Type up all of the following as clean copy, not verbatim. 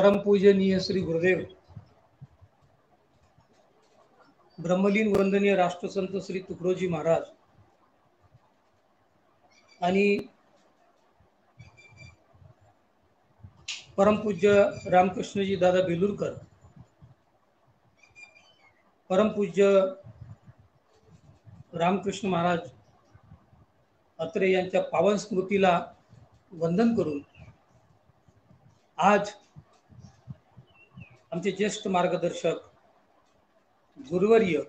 परमपूजनीय श्री गुरुदेव ब्रह्मलीन वंदनीय राष्ट्रसंत श्री तुकडोजी महाराज आणि परमपूज्य रामकृष्णजी दादा बेलूरकर, परमपूज्य रामकृष्ण महाराज अत्रे यांच्या पावन स्मृतीला वंदन करून आज आमचे ज्येष्ठ मार्गदर्शक गुरुवर्य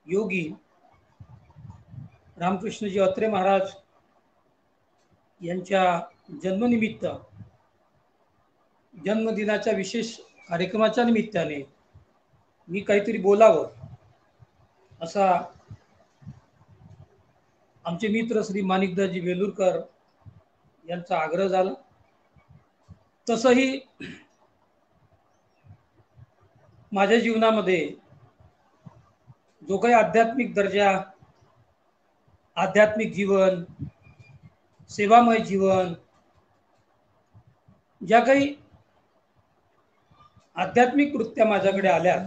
योगी रामकृष्णजी अत्रे महाराज यांच्या जन्मनिमित्त जन्मदिनाच्या विशेष कार्यक्रमाच्या निमित्ताने मी काहीतरी बोलावं असा आमचे मित्र श्री माणिकदाजी बेलूरकर यांचा आग्रह झाला। तसंही माझ्या जीवनामध्ये जो काही आध्यात्मिक दर्जा, आध्यात्मिक जीवन, सेवामय जीवन, ज्या काही आध्यात्मिक वृत्त्या माझ्याकडे आल्या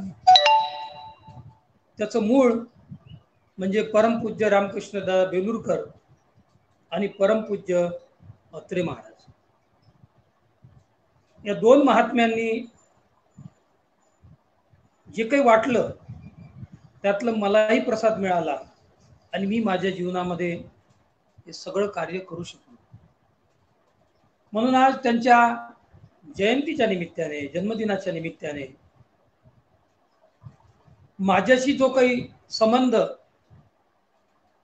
त्याचं मूळ म्हणजे परमपूज्य रामकृष्णदादा बेलूरकर आणि परमपूज्य अत्रे महाराज या दोन महात्म्यांनी जे काही वाटलं त्यातलं मलाही प्रसाद मिळाला आणि मी माझ्या जीवनामध्ये हे सगळं कार्य करू शकलो। म्हणून आज त्यांच्या जयंतीच्या निमित्ताने, जन्मदिनाच्या निमित्ताने माझ्याशी जो काही संबंध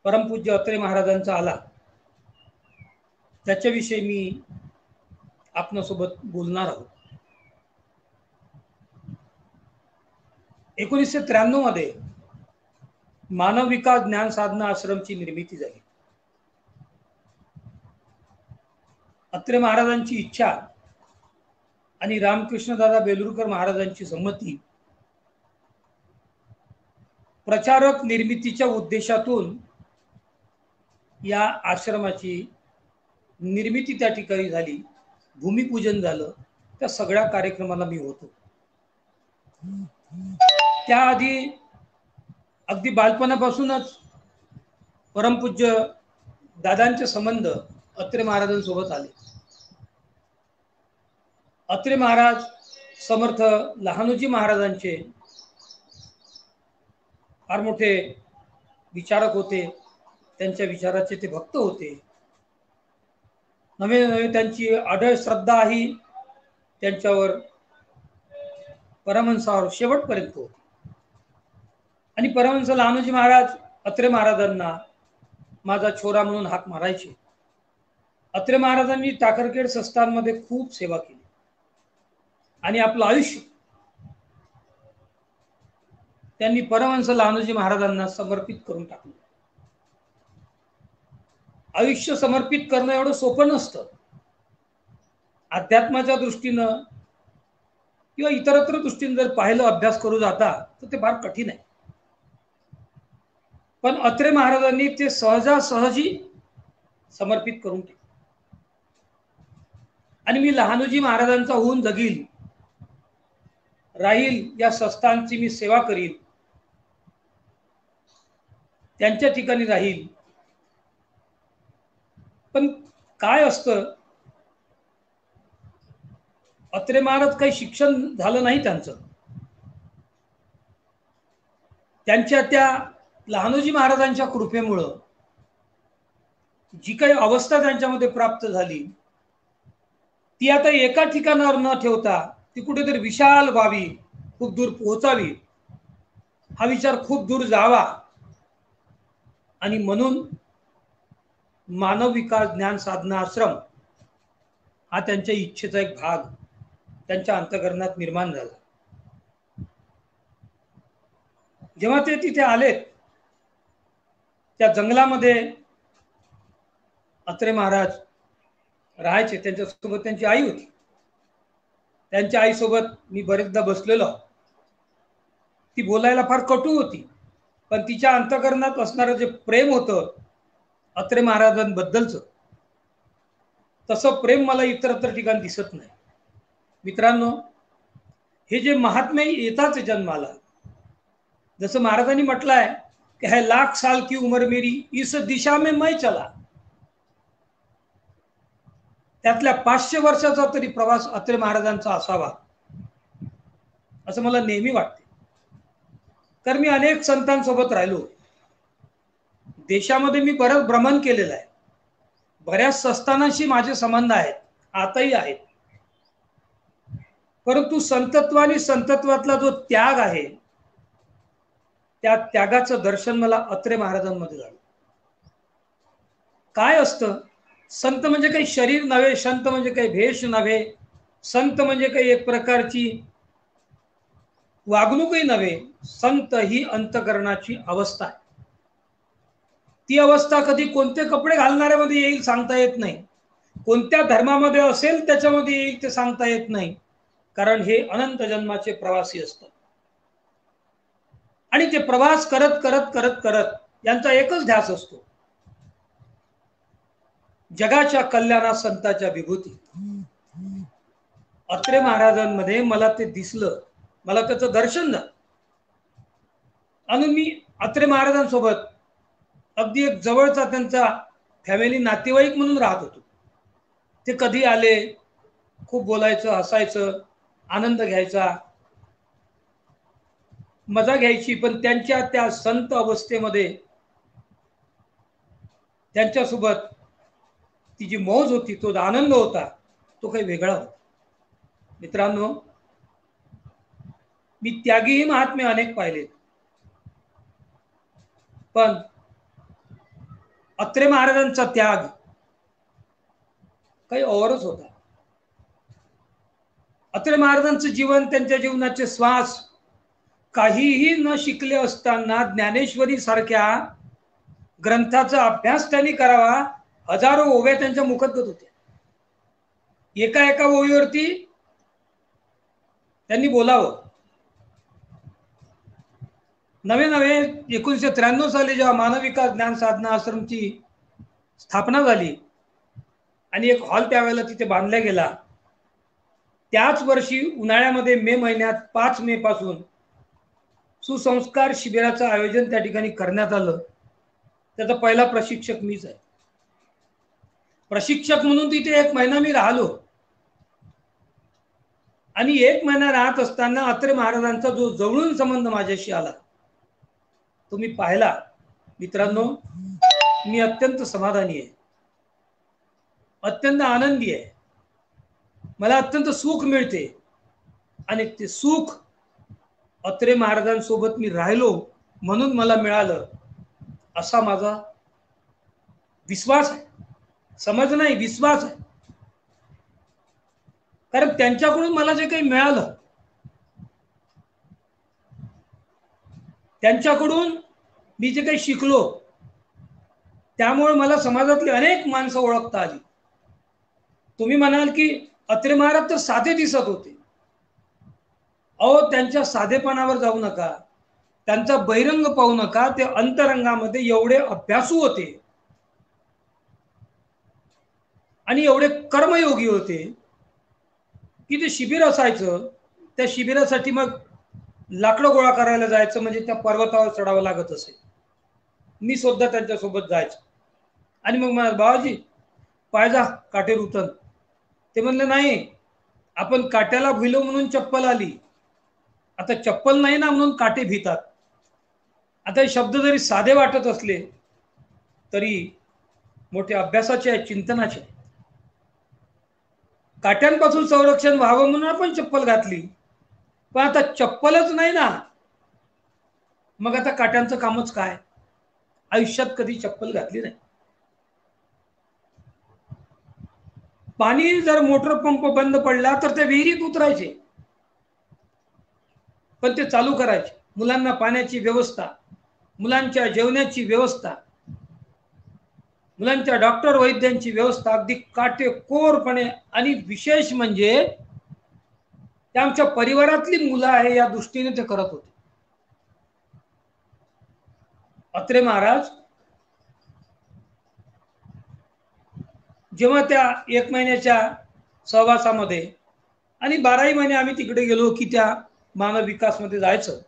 परमपूज्य अत्रे महाराजांचा आला त्याच्याविषयी मी आपणासोबत बोलणार आहोत। 1993 मध्ये मानव विकास ज्ञान साधना आश्रमची निर्मिती झाली। अत्रे महाराजांची इच्छा आणि रामकृष्णदादा बेलूरकर महाराजांची संमती प्रचारक निर्मितीच्या उद्देशातून या आश्रमाची निर्मिती त्या ठिकाणी झाली, भूमिपूजन झालं। त्या सगळ्या कार्यक्रमाला मी होतो। त्याआधी अगदी बालपणापासूनच परमपूज्य दादांचे संबंध अत्रे महाराजांसोबत आले। अत्रे महाराज समर्थ लहानोजी महाराजांचे फार मोठे विचारक होते, त्यांच्या विचाराचे ते भक्त होते। नवे नवे त्यांची अढळ श्रद्धा ही त्यांच्यावर परमहंसावर शेवटपर्यंत होती। आणि परमहंस लहानोजी महाराज अत्रे महाराजांना माझा छोरा म्हणून हाक मारायचे। अत्रे महाराजांनी टाकरखेड संस्थानमध्ये खूप सेवा केली आणि आपलं आयुष्य त्यांनी परमहंस लहानोजी महाराजांना समर्पित करून टाकलं। आयुष्य समर्पित करणं एवढं सोपं नसतं। अध्यात्माच्या दृष्टीनं किंवा इतरत्र दृष्टीने जर पाहिलं, अभ्यास करू जाता तर ते फार कठीण आहे। पण अत्रे महाराजांनी ते सहजासहजी समर्पित करून टाकलं आणि मी लहानोजी महाराजांचा होऊन जगील, राहील, या संस्थांची मी सेवा करील, त्यांच्या ठिकाणी राहील। पण काय असतं, अत्रे महाराज काही शिक्षण झालं नाही त्यांचं। त्यांच्या त्या लहानोजी महाराजांच्या कृपेमुळं जी काही अवस्था त्यांच्यामध्ये प्राप्त झाली ती आता एका ठिकाणावर न ठेवता ती कुठेतरी विशाल व्हावी, खूप दूर पोहोचावी, हा विचार खूप दूर जावा। आणि म्हणून मानव विकास ज्ञान साधना आश्रम हा त्यांच्या इच्छेचा एक भाग त्यांच्या अंतःकरणात निर्माण झाला। जेव्हा ते तिथे आले त्या जंगलामध्ये अत्रे महाराज राहायचे, त्यांच्यासोबत त्यांची आई होती। त्यांच्या आईसोबत मी बरेचदा बसलेलो। ती बोलायला फार कटू होती, पण तिच्या अंतःकरणात असणारं जे प्रेम होतं अत्रे महाराजांबद्दलचं, तसं प्रेम मला इतरत्र ठिकाणी दिसत नाही। मित्रांनो, हे जे महात्मे येताच जन्माला, जसं महाराजांनी म्हटलंय की है लाख साल की उम्र मेरी इस दिशा में मैं चला, त्यातल्या 500 वर्षाचा तरी प्रवास अत्रे महाराजांचा असावा असं मला नेहमी वाटते. कारण मी अनेक संतांसोबत राहिलो, देशामध्ये मी बरंच भ्रमण केलेलं आहे, बऱ्याच संस्थानांशी माझे संबंध आहेत, आताही आहेत. परंतु संतत्व आणि संतत्वातला जो त्याग आहे, त्या त्यागाचं दर्शन मला अत्रे महाराजांमध्ये झालं. काय असतं, संत म्हणजे काही शरीर नव्हे, संत म्हणजे काही भेष नव्हे, संत म्हणजे काही एक प्रकारची वागणूकही नव्हे. संत ही अंतकरणाची अवस्था आहे. ती अवस्था कधी कोणते कपडे घालणाऱ्यामध्ये येईल सांगता येत नाही, कोणत्या धर्मामध्ये असेल त्याच्यामध्ये येईल ते सांगता येत नाही, कारण हे अनंत जन्माचे प्रवासी असतात. आणि ते प्रवास करत करत करत करत यांचा एकच ध्यास असतो, जगाच्या कल्याणात संतांच्या विभूती. अत्रे महाराजांमध्ये मला ते दिसलं, मला त्याचं दर्शन झालं. आणि मी अत्रे महाराजांसोबत अगदी एक जवळचा त्यांचा फॅमिली नातेवाईक म्हणून राहत होतो. ते कधी आले, खूप बोलायचं, हसायचं, आनंद घ्यायचा, मजा घ्यायची. पण त्यांच्या त्या संत अवस्थेमध्ये त्यांच्यासोबत ती जी मौज होती, तो आनंद होता, तो काही वेगळा होता. मित्रांनो, मी त्यागीही महात्मे अनेक पाहिले, पण अत्रे महाराजांचा त्याग काही औरच होता. अत्रे महाराजांचं जीवन, त्यांच्या जीवनाचे श्वास, काहीही न शिकले असताना ज्ञानेश्वरी सारख्या ग्रंथाचा अभ्यास त्यांनी करावा, हजारो ओव्या त्यांच्या मुखगत होत्या. एका एका ओवीवरती त्यांनी बोलावं. नवे 1993 साली जेव्हा मानव विकास ज्ञान साधना आश्रमची स्थापना झाली आणि एक हॉल त्यावेळेला तिथे बांधला गेला, त्याच वर्षी उन्हाळ्यामध्ये मे महिन्यात 5 मे पासून सुसंस्कार शिबिराचं आयोजन त्या ठिकाणी करण्यात आलं. त्याचा पहिला प्रशिक्षक मीच आहे. प्रशिक्षक म्हणून तिथे 1 महिना मी राहिलो. आणि 1 महिना राहत असताना अत्रे महाराजांचा जो जवळून संबंध माझ्याशी आला, तो मी पाहिला. मित्रांनो, मी अत्यंत समाधानी आहे, अत्यंत आनंदी आहे. मला अत्यंत सुख मिळते आणि ते सुख अत्रे महाराजांसोबत मी राहिलो म्हणून मला मिळालं, असा माझा विश्वास आहे. समज नाही, विश्वास आहे. कारण त्यांच्याकडून मला जे काही मिळालं, त्यांच्याकडून मी जे काही शिकलो, त्यामुळे मला समाजातली अनेक माणसं ओळखता आली. तुम्ही म्हणाल की अत्रे महाराज तर साधे दिसत होते. अहो, त्यांच्या साधेपणावर जाऊ नका, त्यांचा बहिरंग पाहू नका. ते अंतरंगामध्ये एवढे अभ्यासू होते आणि एवढे कर्मयोगी होते की ते शिबिर असायचं, त्या शिबिरासाठी मग लाकडं गोळा करायला जायचं म्हणजे त्या पर्वतावर चढावं लागत असे. मी सुद्धा त्यांच्यासोबत जायचो आणि मग मला, बाबाजी पायजा काठेर उतन. ते म्हणले, नाही, आपण काट्याला भिलो म्हणून चप्पल आली, आता चप्पल नाही ना म्हणून काटे भीतात. आता हे शब्द जरी साधे वाटत असले तरी मोठे अभ्यासाचे आहे, चिंतनाचे आहे. काट्यांपासून संरक्षण व्हावं म्हणून आपण चप्पल घातली, पण आता चप्पलच नाही ना, मग आता काट्यांचं कामच काय? आयुष्यात कधी चप्पल घातली नाही. पाणी जर मोटर पंप बंद पडला तर ते विहिरीत उतरायचे, पण ते चालू करायचे. मुलांना पाण्याची व्यवस्था, मुलांच्या जेवणाची व्यवस्था, मुलांच्या डॉक्टर वैद्यांची व्यवस्था अगदी काटेकोरपणे. आणि विशेष म्हणजे त्या आमच्या परिवारातली मुलं आहे या दृष्टीने ते करत होते. अत्रे महाराज जेव्हा त्या 1 महिन्याच्या सहवासामध्ये आणि 12ही महिने आम्ही तिकडे गेलो की त्या मानव विकासमध्ये जायचं,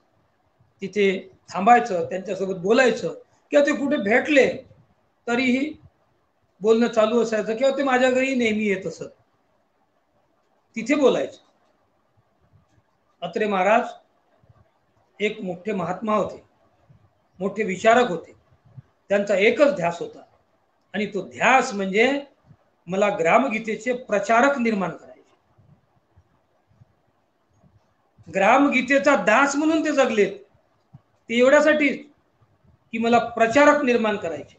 तिथे थांबायचं, त्यांच्यासोबत बोलायचं, किंवा ते कुठे भेटले तरीही बोलणं चालू असायचं, किंवा ते माझ्या घरी नेहमी येत असत, तिथे बोलायचं. अत्रे महाराज एक मोठे महात्मा होते, मोठे विचारक होते. त्यांचा एकच ध्यास होता, आणि तो ध्यास म्हणजे मला ग्रामगीतेचे प्रचारक निर्माण करायचे. ग्रामगीतेचा दास म्हणून ते जगलेत, ते एवढ्यासाठी की मला प्रचारक निर्माण करायचे.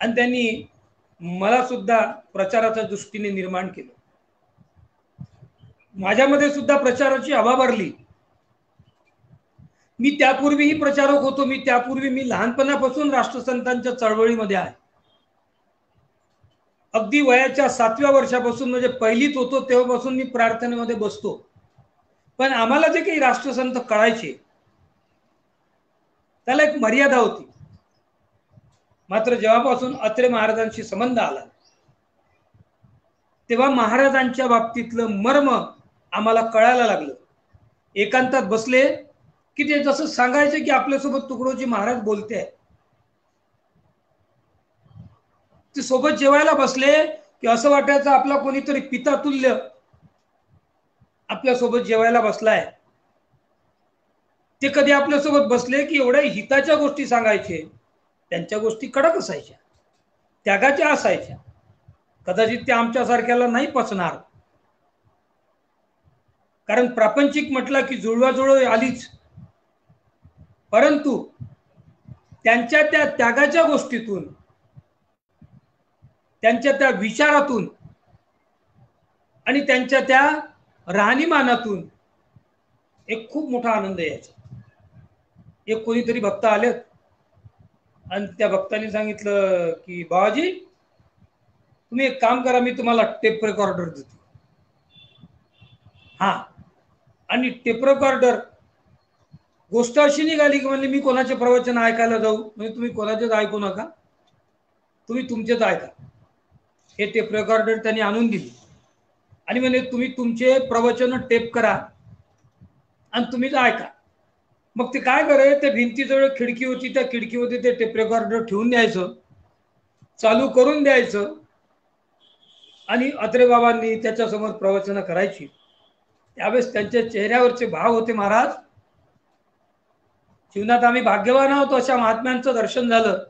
आणि त्यांनी मला सुद्धा प्रचाराच्या दृष्टीने निर्माण केलं. माझ्यामध्ये सुद्धा प्रचाराची हवा भरली. मी त्यापूर्वीही प्रचारक होतो. मी लहानपणापासून राष्ट्रसंतांच्या चळवळीमध्ये आहे. अगदी वयाच्या 7व्या वर्षापासून, म्हणजे पहिलीत होतो तेव्हापासून मी प्रार्थनेमध्ये बसतो. पण आम्हाला जे काही राष्ट्रसंत कळायचे त्याला एक मर्यादा होती. मात्र जेव्हापासून अत्रे महाराजांशी संबंध आला तेव्हा महाराजांच्या बाबतीतलं मर्म आम्हाला कळायला लागलं. एकांतात बसले की ते जसं सांगायचे की आपल्यासोबत तुकडोजी महाराज बोलते आहे. ते सोबत जेवायला बसले की असं वाटायचं आपला कोणीतरी पिता तुल्य आपल्यासोबत जेवायला बसलाय. ते कधी आपल्यासोबत बसले की एवढ्या हिताच्या गोष्टी सांगायचे. त्यांच्या गोष्टी कडक असायच्या, त्यागाच्या असायच्या. कदाचित ते आमच्यासारख्याला नाही पचणार, कारण प्रापंचिक म्हटलं की जुळवाजुळव आलीच. परंतु त्यांच्या त्या त्यागाच्या गोष्टीतून, त्यांच्या त्या विचारातून आणि त्यांच्या त्या राहणीमानातून एक खूप मोठा आनंद यायचा. एक कोणीतरी भक्त आले आणि त्या भक्तांनी सांगितलं की बाबाजी तुम्ही एक काम करा, मी तुम्हाला टेप रेकॉर्डर देतो. हा, आणि टेप रेकॉर्डर गोष्ट अशी निघाली की म्हणजे मी कोणाचे प्रवचन ऐकायला जाऊ, म्हणजे तुम्ही कोणाचेच ऐकू नका, तुम्ही तुमचेच ऐका. हे टेप रेकॉर्डर त्यांनी आणून दिली आणि म्हणजे तुम्ही तुमचे प्रवचन टेप करा आणि तुम्हीच ऐका. मग ते काय करे, ते भिंतीजवळ खिडकी होती, त्या खिडकीमध्ये ते टेप रेकॉर्डर ठेवून द्यायचं, चालू करून द्यायचं, आणि अत्रे बाबांनी त्याच्यासमोर प्रवचन करायची. त्यावेळेस त्यांच्या चेहऱ्यावरचे भाव होते, महाराज जीवनात आम्ही भाग्यवान आहोत, अशा महात्म्यांचं दर्शन झालं.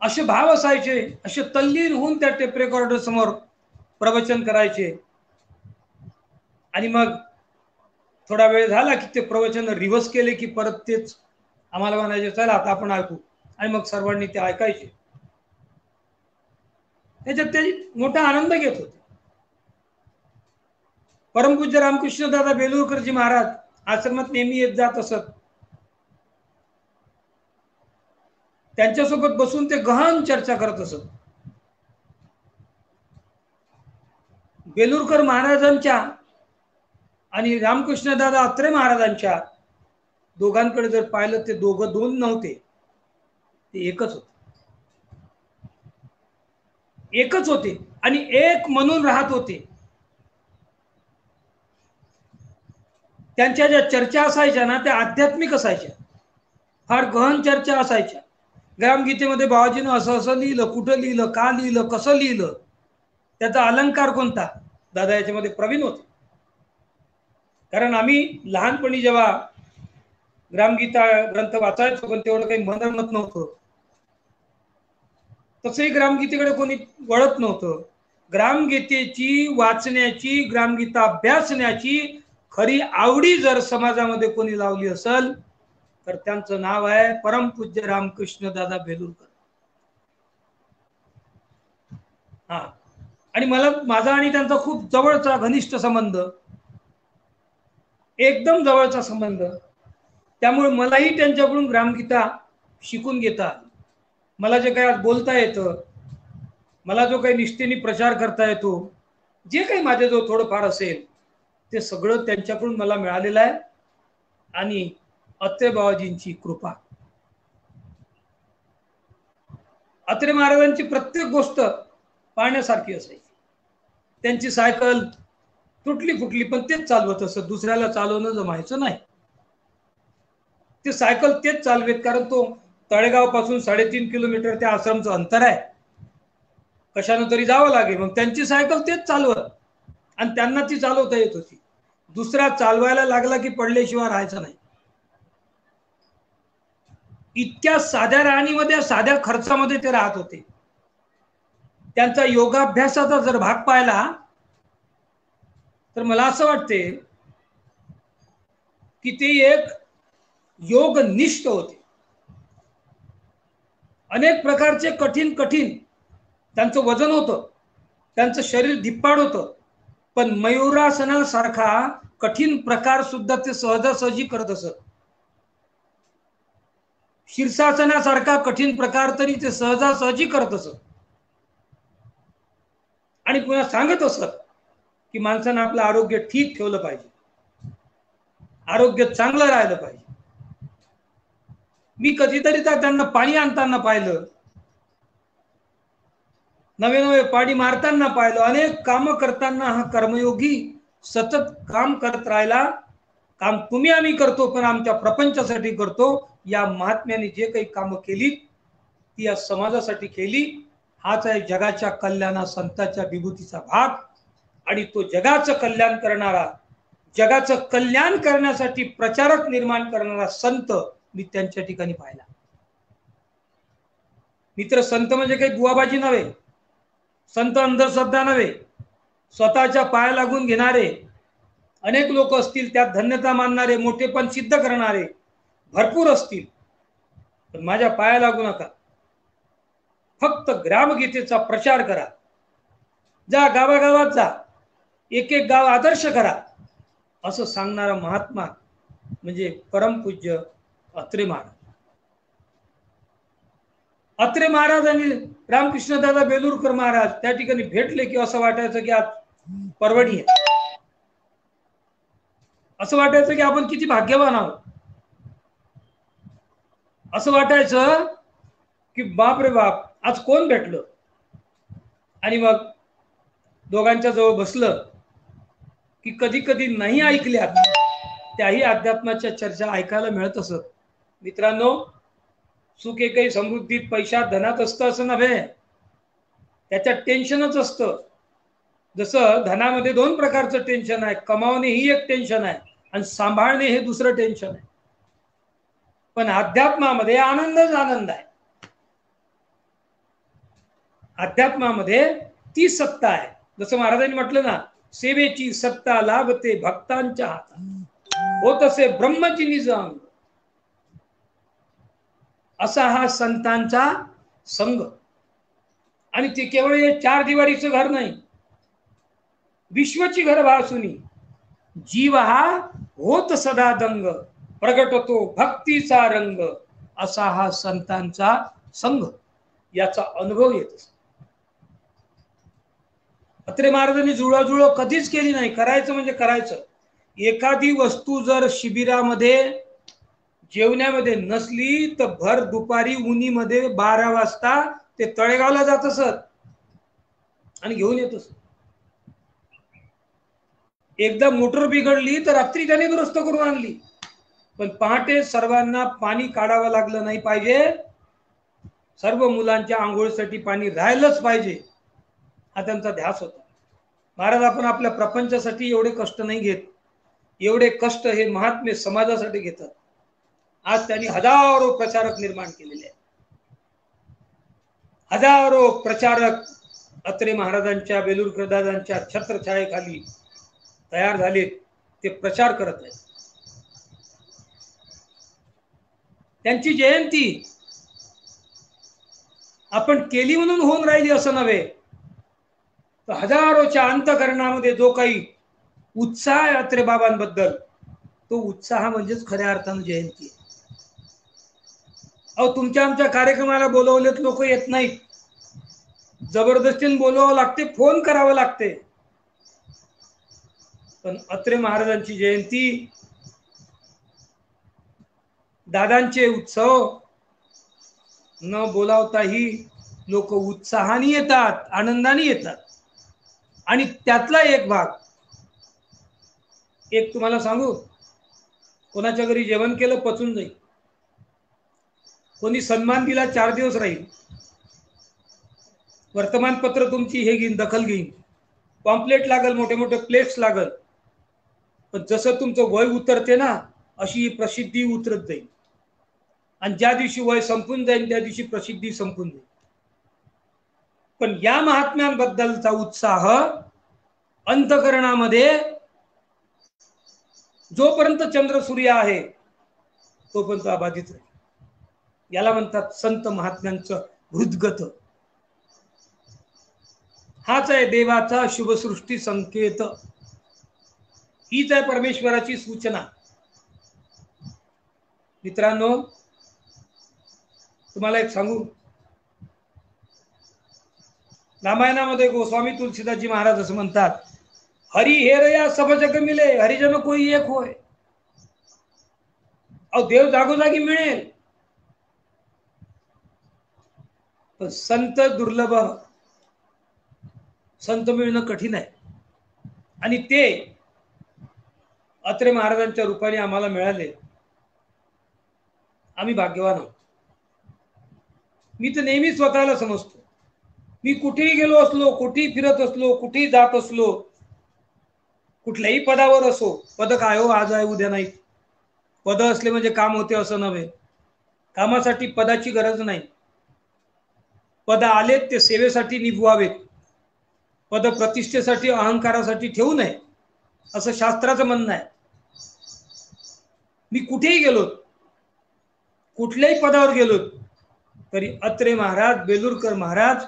असे भाव असायचे, असे तल्लीन होऊन त्या टेप रेकॉर्डर समोर प्रवचन करायचे. आणि मग थोडा वेळ झाला की ते प्रवचन रिव्हर्स केले की परत तेच आम्हाला म्हणायचे चला आता आपण ऐकू, आणि मग सर्वांनी ते ऐकायचे. त्याच्यात ते मोठा आनंद घेत होते. परमपूज्य रामकृष्ण दादा बेलूरकरजी महाराज आश्रमात नेहमी येत जात असत. त्यांच्यासोबत बसून ते गहन चर्चा करत असत. बेलूरकर महाराजांच्या आणि रामकृष्ण दादा अत्रे महाराजांच्या दोघांकडे जर पाहिलं, ते दोघं दोन नव्हते, ते एकच होते. एकच होते आणि एक म्हणून राहत होते. त्यांच्या ज्या चर्चा असायच्या ना त्या आध्यात्मिक असायच्या, फार गहन चर्चा असायच्या. ग्रामगीतेमध्ये बाबाजीनं असं असं लिहिलं, कुठं लिहिलं, का लिहिलं, कसं लिहिलं, त्याचा अलंकार कोणता, दादा याच्यामध्ये प्रवीण होते. कारण आम्ही लहानपणी जेव्हा ग्रामगीता ग्रंथ वाचायचो पण तेवढं काही मनरमत नव्हतं, तसंही ग्रामगीतेकडे कोणी वळत नव्हतं. ग्रामगीतेची वाचण्याची, ग्रामगीता अभ्यासण्याची खरी आवडी जर समाजामध्ये कोणी लावली असेल तर त्यांचं नाव आहे परमपूज्य रामकृष्ण दादा बेलूरकर. हा, आणि मला माझा आणि त्यांचा खूप जवळचा घनिष्ठ संबंध, एकदम जवळचा संबंध. त्यामुळे मलाही त्यांच्याकडून ग्रामगीता शिकून घेता, मला जे काही आज बोलता येतं, मला जो काही निष्ठेने प्रचार करता येतो, जे काही माझे जो थोडंफार असेल ते सगळं त्यांच्याकडून मला मिळालेलं आहे. आणि अत्रे बाबाजींची कृपा. अत्रे महाराजांची प्रत्येक गोष्ट पाहण्यासारखी असायची. त्यांची सायकल तुटली फुटली पण तेच चालवत असत, दुसऱ्याला चालवणं जमायचं नाही. ते सायकल तेच चालवेत, कारण तो तळेगाव पासून 3.5 किलोमीटर त्या आश्रमचं अंतर आहे, कशानं तरी जावं लागे. मग त्यांची सायकल तेच चालवत आणि त्यांना ती चालवता येत होती. दुसरा चालवायला लागला की पडल्याशिवाय राहायचं नाही. इतक्या साध्या राहणीमध्ये, साध्या खर्चामध्ये ते राहत होते. त्यांचा योगाभ्यासाचा जर भाग पाहिला तर मला असं वाटते की ते एक योगनिष्ठ होते. अनेक प्रकारचे कठीण कठीण त्यांचं वजन होतं, त्यांचं शरीर धिप्पाड होतं, पण मयुरासनासारखा कठीण प्रकार सुद्धा ते सहजासहजी करत असत. शीर्षासनासारखा कठीण प्रकार तरी ते सहजासहजी करत असत. आणि पुन्हा सांगत असत की माणसानं आपलं आरोग्य ठीक ठेवलं पाहिजे, आरोग्य चांगलं राहिलं पाहिजे. मी कधीतरी तर त्यांना पाणी आणताना पाहिलं, नवे नवे पाणी मारताना पाहिलं, अनेक काम करताना हा कर्मयोगी सतत काम करत राहिला. काम तुम्ही आम्ही करतो पण आमच्या प्रपंचासाठी करतो. या महात्म्याने जे काही कामं केली ती या समाजासाठी केली. हाच आहे जगाच्या कल्याणा संतांच्या विभूतीचा भाग. आणि तो जगाचं कल्याण करणारा, जगाचं कल्याण करण्यासाठी प्रचारक निर्माण करणारा संत मी त्यांच्या ठिकाणी पाहिला. मित्र, संत म्हणजे काही बुवाबाजी नव्हे, संत अंधश्रद्धा नव्हे, स्वतःच्या पाया लागून घेणारे अनेक लोक असतील, त्यात धन्यता मानणारे, मोठेपण सिद्ध करणारे भरपूर असतील, पण माझ्या पाया लागू नका. फक्त ग्रामगीतेचा प्रचार करा, जा गावागावात जा, एक एक गाव आदर्श करा, असं सांगणारा महात्मा म्हणजे परमपूज्य अत्रे महाराज. अत्रे महाराज आणि रामकृष्णदादा बेलूरकर महाराज त्या ठिकाणी भेटले की असं वाटायचं की आज परवडी आहे, असं वाटायचं की आपण किती भाग्यवान आहोत. असं वाटायचं की बाप रे बाप, आज कोण भेटलं. आणि मग दोघांच्या जवळ बसलं की कधी कधी नाही ऐकल्या त्याही अध्यात्माच्या चर्चा ऐकायला मिळत असत. मित्रांनो, सुख एकही समृद्धीत पैशात धनात असतं असं नव्हे, त्याच्यात टेन्शनच असतं. जसं धनामध्ये 2 प्रकारचं टेन्शन आहे, कमावणे ही एक टेन्शन आहे आणि सांभाळणे हे दुसरं टेन्शन आहे. पण अध्यात्मामध्ये आनंदच आनंद आहे. अध्यात्मामध्ये ती सत्ता आहे. जसं महाराजांनी म्हटलं ना, सेवेची सत्ता लाभते भक्तांच्या हातात, होत असे ब्रह्मची निज अंग. असा हा संतांचा संघ. आणि ते केवळ हे 4 दिवारीचं घर नाही, विश्वची घर भासुनी जीव हा होत सदा दंग, प्रगटतो भक्तीचा रंग. असा हा संतांचा संघ, याचा अनुभव येत असतो. अत्रे महाराजांनी जुळवाजुळव कधीच केली नाही. करायचं म्हणजे करायचं. एखादी वस्तू जर शिबिरामध्ये जेवण्यामध्ये नसली तर भर दुपारी उन्हीमध्ये 12 वाजता ते तळेगावला जात असत आणि घेऊन येत असत. एकदा मोटर बिघडली तर रात्री त्याने दुरुस्त करून आणली, पण पहाटे सर्वांना पाणी काढावं लागलं नाही पाहिजे, सर्व मुलांच्या आंघोळीसाठी पाणी राहिलंच पाहिजे, हा त्यांचा ध्यास होता. महाराज आपण आपल्या प्रपंचासाठी एवढे कष्ट नाही घेत, एवढे कष्ट हे महात्मे समाजासाठी घेतात. आज त्यांनी हजारो प्रचारक निर्माण केलेले आहेत. हजारो प्रचारक अत्रे महाराजांच्या, बेलूरकर दादांच्या छत्रछायेखाली तयार झालेत. ते प्रचार करत आहेत. त्यांची जयंती आपण केली म्हणून होऊन राहिली असं नव्हे, तर हजारोच्या अंतकरणामध्ये जो काही उत्साह आहे अत्रे बाबांबद्दल, तो उत्साह म्हणजेच खऱ्या अर्थानं जयंती. अहो, तुमच्या आमच्या कार्यक्रमाला बोलवलेत लोक येत नाहीत, जबरदस्तीने बोलवावं लागते, फोन करावं लागते. पण अत्रे महाराजांची जयंती, दादांचे उत्सव न बोलावताही लोक उत्साहाने येतात, आनंदाने येतात. आणि त्यातला एक भाग, एक तुम्हाला सांगू, कोणाच्या घरी जेवण केलं पचून जाईल, कोणी सन्मान दिला 4 दिवस राहील, वर्तमानपत्र तुमची हे घेईन, दखल घेईन, पॉम्पलेट लागल, मोठे मोठे प्लेट्स लागल, पण जसं तुमचं वय उतरते ना, अशी प्रसिद्धी उतरत जाईल. आणि ज्या दिवशी वय संपून जाईल त्या दिवशी प्रसिद्धी संपून जाईल. पण या महात्म्यांबद्दलचा उत्साह अंतकरणामध्ये जोपर्यंत चंद्र सूर्य आहे तोपर्यंत अबाधित राहील. याला म्हणतात संत महात्म्यांचं हृदगत. हाच आहे देवाचा शुभसृष्टी संकेत, हीच आहे परमेश्वराची सूचना. मित्रांनो, तुम्हाला एक सांगू, रामायणामध्ये गोस्वामी तुलसीदासजी महाराज असं म्हणतात, हरी हेर या सब जग मिले, हरिजन कोई एक होय. अहो, देव जागोजागी मिळेल, पण संत दुर्लभ, संत मिळणं कठीण आहे. आणि ते अत्रे महाराजांच्या रूपाने आम्हाला मिळाले, आम्ही भाग्यवान आहोत. मी तर नेहमी स्वतःला समजतो, मी कुठेही गेलो असलो, कुठेही फिरत असलो, कुठेही जात असलो, कुठल्याही पदावर असो, पद काय हो, आज आहे उद्या नाही. पद असले म्हणजे काम होते असं नव्हे. कामासाठी पदाची गरज नाही. पद आलेत ते सेवेसाठी निभवावेत. पद प्रतिष्ठेसाठी, अहंकारासाठी ठेवू नये, असं शास्त्राचं म्हणणं आहे. मी कुठेही गेलो, कुठल्याही पदावर गेलो, तरी अत्रे महाराज, बेलूरकर महाराज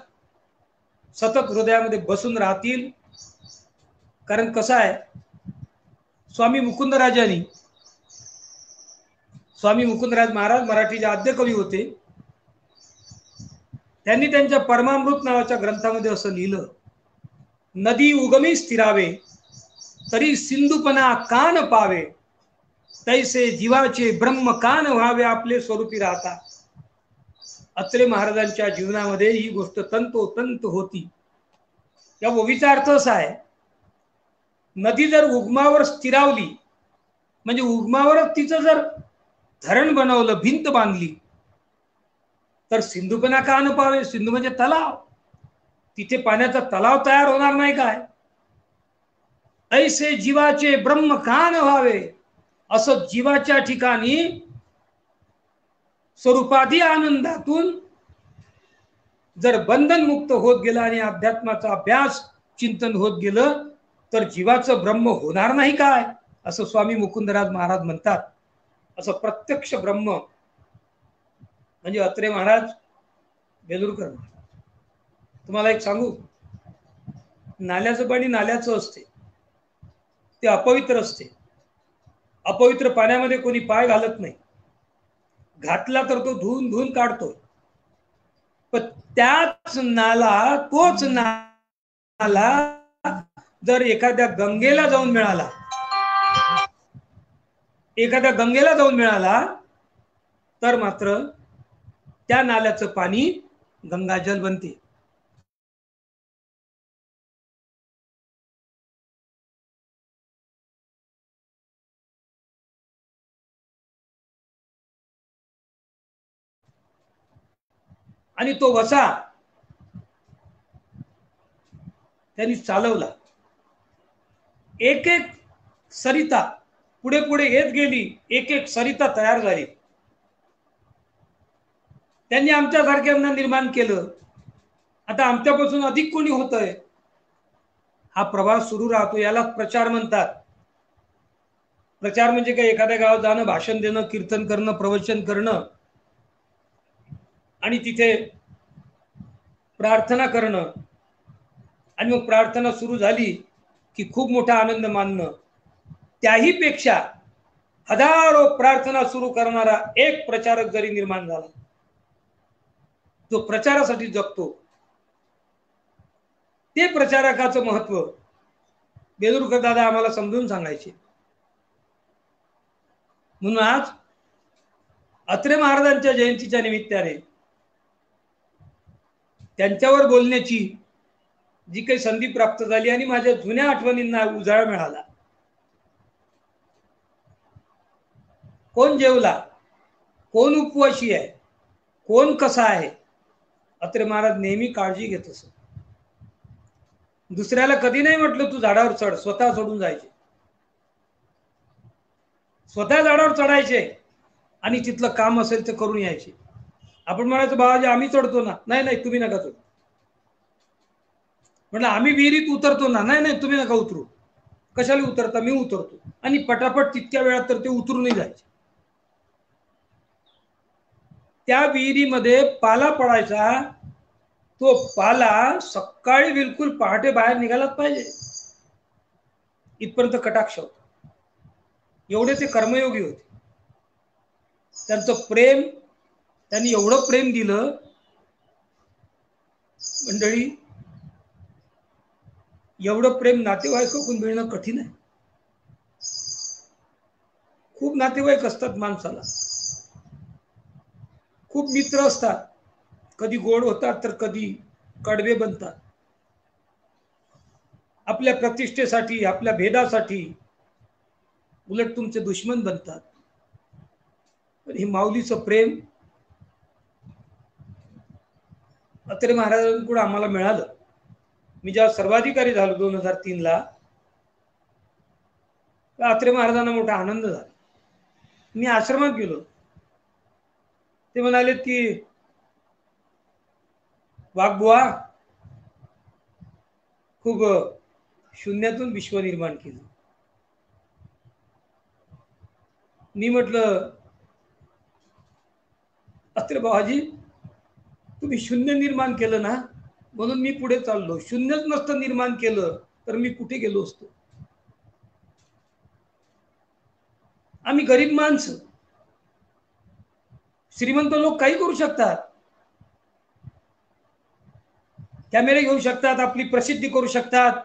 सतत हृदयामध्ये बसून राहतील. कारण कसं आहे, स्वामी मुकुंदराजांनी, स्वामी मुकुंदराज महाराज मराठीचे आद्य कवी होते. त्यांनी त्यांच्या परमामृत नावाच्या ग्रंथामध्ये असं लिहिलं, नदी उगमी स्थिरावे तरी सिंधुपणा कान पावे, तैसे जीवाचे ब्रह्म कान व्हावे आपले स्वरूपी राहता. अत्रे महाराजांच्या जीवनामध्ये ही गोष्ट तंतोतंत होती. या ओवीचा अर्थ असा आहे, नदी जर उगमावर स्थिरावली, म्हणजे उगमावरच तिचं जर धरण बनवलं, भिंत बांधली, तर सिंधुपणा का न पावे. सिंधू म्हणजे तलाव, तिथे पाण्याचा तलाव तयार होणार नाही काय. ऐसे जीवाचे ब्रह्म का न व्हावे, असं जीवाच्या ठिकाणी स्वरूपाधी आनंदातून जर बंधनमुक्त होत गेलं आणि अध्यात्माचा अभ्यास चिंतन होत गेलं, तर जीवाचं ब्रह्म होणार नाही काय, असं स्वामी मुकुंदराज महाराज म्हणतात. असं प्रत्यक्ष ब्रह्म म्हणजे अत्रे महाराज, बेलूरकर महाराज. तुम्हाला एक सांगू, नाल्याचं पाणी नाल्याचं असते, ते अपवित्र असते. अपवित्र पाण्यामध्ये कोणी पाय घालत नाही, घातला तर तो धुवून धुवून काढतो. पण त्याच नाला, तोच नाला जर एखाद्या गंगेला जाऊन मिळाला, एखाद्या गंगेला जाऊन मिळाला, तर मात्र त्या नाल्याचं पाणी गंगाजल बनते. आणि तो वसा त्यांनी चालवला. एक एक सरिता पुढे पुढे येत गेली, एक एक सरिता तयार झाली. त्यांनी आमच्यासारख्यांना निर्माण केलं. आता आमच्यापासून अधिक कोणी होतंय, हा प्रवास सुरू राहतो. याला प्रचार म्हणतात. प्रचार म्हणजे काय, एखाद्या गावात जाणं, भाषण देणं, कीर्तन करणं, प्रवचन करणं आणि तिथे प्रार्थना करणं, आणि मग प्रार्थना सुरू झाली की खूप मोठा आनंद मानणं. त्याही पेक्षा हजारो प्रार्थना सुरू करणारा एक प्रचारक जरी निर्माण झाला, जो प्रचारासाठी जगतो, ते प्रचारकाचं महत्व बेलूरकर दादा आम्हाला समजून सांगायचे. म्हणून आज अत्रे महाराजांच्या जयंतीच्या निमित्ताने त्यांच्यावर बोलण्याची जी काही संधी प्राप्त झाली आणि माझ्या जुन्या आठवणींना उजाळा मिळाला. कोण जेवला, कोण उपवाशी आहे, कोण कसा आहे, अत्रे महाराज नेहमी काळजी घेत असत. दुसऱ्याला कधी नाही म्हटलं तू झाडावर चढ, स्वतः चढून जायचे. स्वतः झाडावर चढायचे आणि तिथलं काम असेल ते करून यायचे. आपण म्हणायचं बाबाजी आम्ही चढतो ना, नाही नाही तुम्ही नका चढू. म्हटलं आम्ही विहिरीत उतरतो ना, नाही नाही तुम्ही नका उतरू. कशाला उतरता, मी उतरतो. आणि पटापट तितक्या वेळात तर ते उतरूनही जायचे. त्या विहिरीमध्ये पाला पडायचा, तो पाला सकाळी बिलकुल पहाटे बाहेर निघालाच पाहिजे इथपर्यंत कटाक्ष होता. एवढे ते कर्मयोगी होते. त्यांचं प्रेम, त्यांनी एवढं प्रेम दिलं मंडळी, एवढं प्रेम नातेवाईकाकडून मिळणं कठीण आहे. खूप नातेवाईक असतात माणसाला, खूप मित्र असतात, कधी गोड होतात तर कधी कडवे बनतात. आपल्या प्रतिष्ठेसाठी, आपल्या भेदासाठी उलट तुमचे दुश्मन बनतात. पण हे माऊलीचं प्रेम अत्रे महाराजांकडून आम्हाला मिळालं. मी जेव्हा सर्वाधिकारी झालो 2003 ला, अत्रे महाराजांना मोठा आनंद झाला. मी आश्रमात गेलो. ते म्हणाले की वाघबुवा, खूप शून्यातून विश्व निर्माण केलं. मी म्हटलं अत्रे बाबाजी तुम्ही शून्य निर्माण केलं ना, म्हणून मी पुढे चाललो. शून्यच नसतं निर्माण केलं तर मी कुठे गेलो असतो. आम्ही गरीब माणसं, श्रीमंत लोक काही करू शकतात, कॅमेरे घेऊ शकतात, आपली प्रसिद्धी करू शकतात,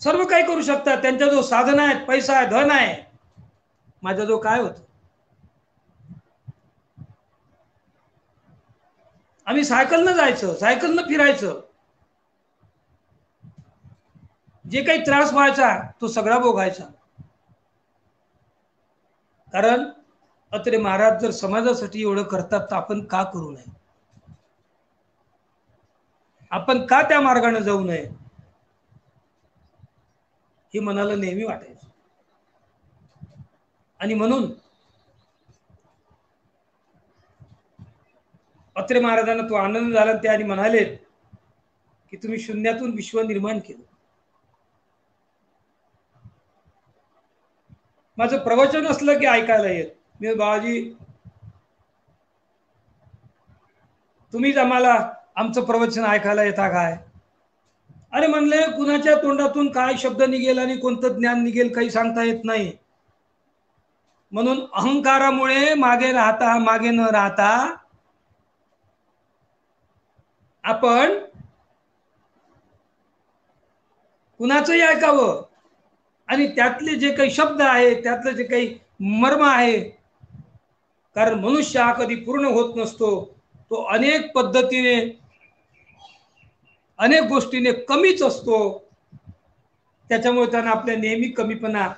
सर्व काही करू शकतात. त्यांच्या जो साधन आहेत, पैसा आहे, धन आहे. माझा जो काय होत, आम्ही सायकलनं जायचं, सायकलनं फिरायचं. जे काही त्रास व्हायचा तो सगळा भोगायचा. कारण अत्रे महाराज जर समाजासाठी एवढं करतात तर आपण का करू नये, आपण का त्या मार्गाने जाऊ नये, हे मनाला नेहमी वाटायचं. आणि म्हणून अत्रे महाराजांना तो आनंद झाला. ते आणि म्हणाले की तुम्ही शून्यातून विश्व निर्माण केलं. माझं प्रवचन असलं की ऐकायला येत. मी बाबाजी तुम्हीच आम्हाला आमचं प्रवचन ऐकायला येता काय? अरे म्हणले कुणाच्या तोंडातून काय शब्द निघेल आणि कोणतं ज्ञान निघेल काही सांगता येत नाही. म्हणून अहंकारामुळे मागे न राहता आपण कुणाचंही ऐकावं आणि त्यातले जे काही शब्द आहे, त्यातलं जे काही मर्म आहे. कारण मनुष्य हा कधी पूर्ण होत नसतो. तो अनेक पद्धतीने, अनेक गोष्टीने कमीच असतो. त्याच्यामुळे त्यांना आपल्या नेहमी कमीपणा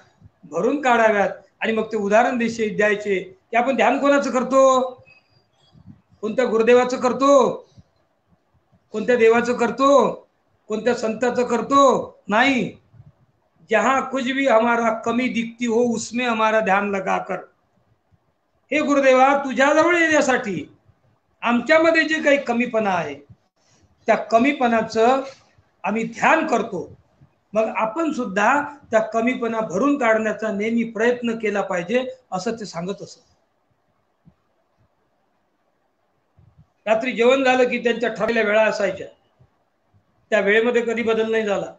भरून काढाव्यात. आणि मग ते उदाहरण द्यायचे की आपण ध्यान कोणाचं करतो, कोणत्या गुरुदेवाचं करतो, कोणत्या देवाचं करतो, कोणत्या संताचं करतो, नाही. जहां कुछ भी हमारा कमी दिखती हो उसमें हमारा ध्यान लगा कर. हे गुरुदेवा, तुझ्याजवळ येण्यासाठी आमच्यामध्ये जे काही कमीपणा आहे त्या कमीपणाचं आम्ही ध्यान करतो. मग आपण सुद्धा त्या कमीपणा भरून काढण्याचा नेहमी प्रयत्न केला पाहिजे, असं ते सांगत असत. रात्री जेवण झालं की त्यांच्या ठरलेल्या वेळा असायच्या. त्या वेळेमध्ये कधी बदल नाही झाला.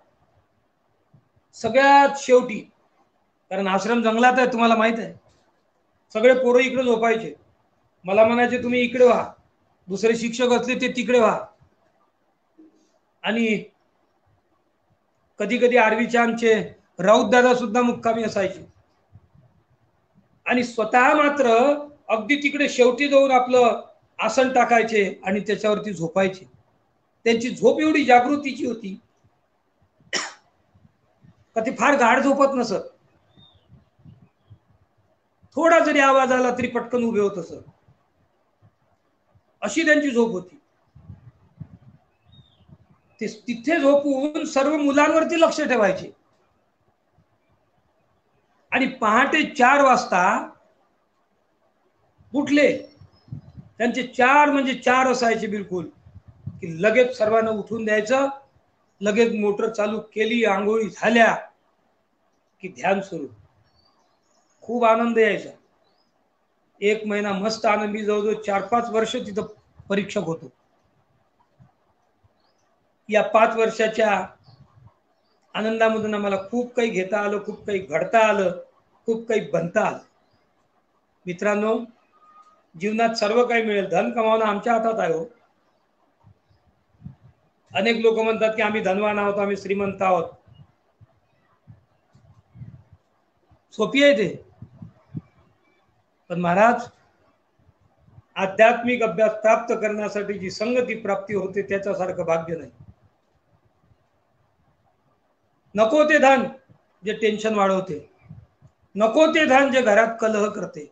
सगळ्यात शेवटी, कारण आश्रम जंगलात आहे तुम्हाला माहित आहे, सगळे पोरं इकडे झोपायचे. मला म्हणायचे तुम्ही इकडे व्हा, दुसरे शिक्षक असले ते तिकडे व्हा. आणि कधी कधी आरवीचे आमचे राऊत दादा सुद्धा मुक्कामी असायचे. आणि स्वतः मात्र अगदी तिकडे शेवटी जाऊन आपलं आसन टाकायचे आणि त्याच्यावरती झोपायचे. त्यांची झोप एवढी जागृतीची होती का ते फार गाढ झोपत नसत. थोडा जरी आवाज आला तरी पटकन उभे होत असत. अशी त्यांची झोप होती. ते तिथे झोपून सर्व मुलांवरती लक्ष ठेवायचे आणि पहाटे 4 वाजता उठले. त्यांचे 4 म्हणजे 4 असायचे बिलकुल, की लगेच सर्वांना उठून द्यायचं. लगेच मोटर चालू केली, आंघोळी झाल्या की ध्यान सुरू. खूप आनंद यायचा. 1 महिना मस्त आनंद. मी जवळजवळ 4-5 वर्ष तिथं परीक्षक होतो. या 5 वर्षाच्या आनंदामधून आम्हाला खूप काही घेता आलं, खूप काही घडता आलं, खूप काही बनता आलं. मित्रांनो, जीवनात सर्व काही मिळेल, धन कमावणं आमच्या हातात आहे हो. अनेक लोक म्हणतात की आम्ही धनवान आहोत, आम्ही श्रीमंत आहोत. सोपी आहे ते. पण महाराज, आध्यात्मिक अभ्यास प्राप्त करण्यासाठी जी संगती प्राप्ती होते त्याच्यासारखं भाग्य नाही. नको ते धन जे टेन्शन वाढवते, नको ते धन जे घरात कलह करते,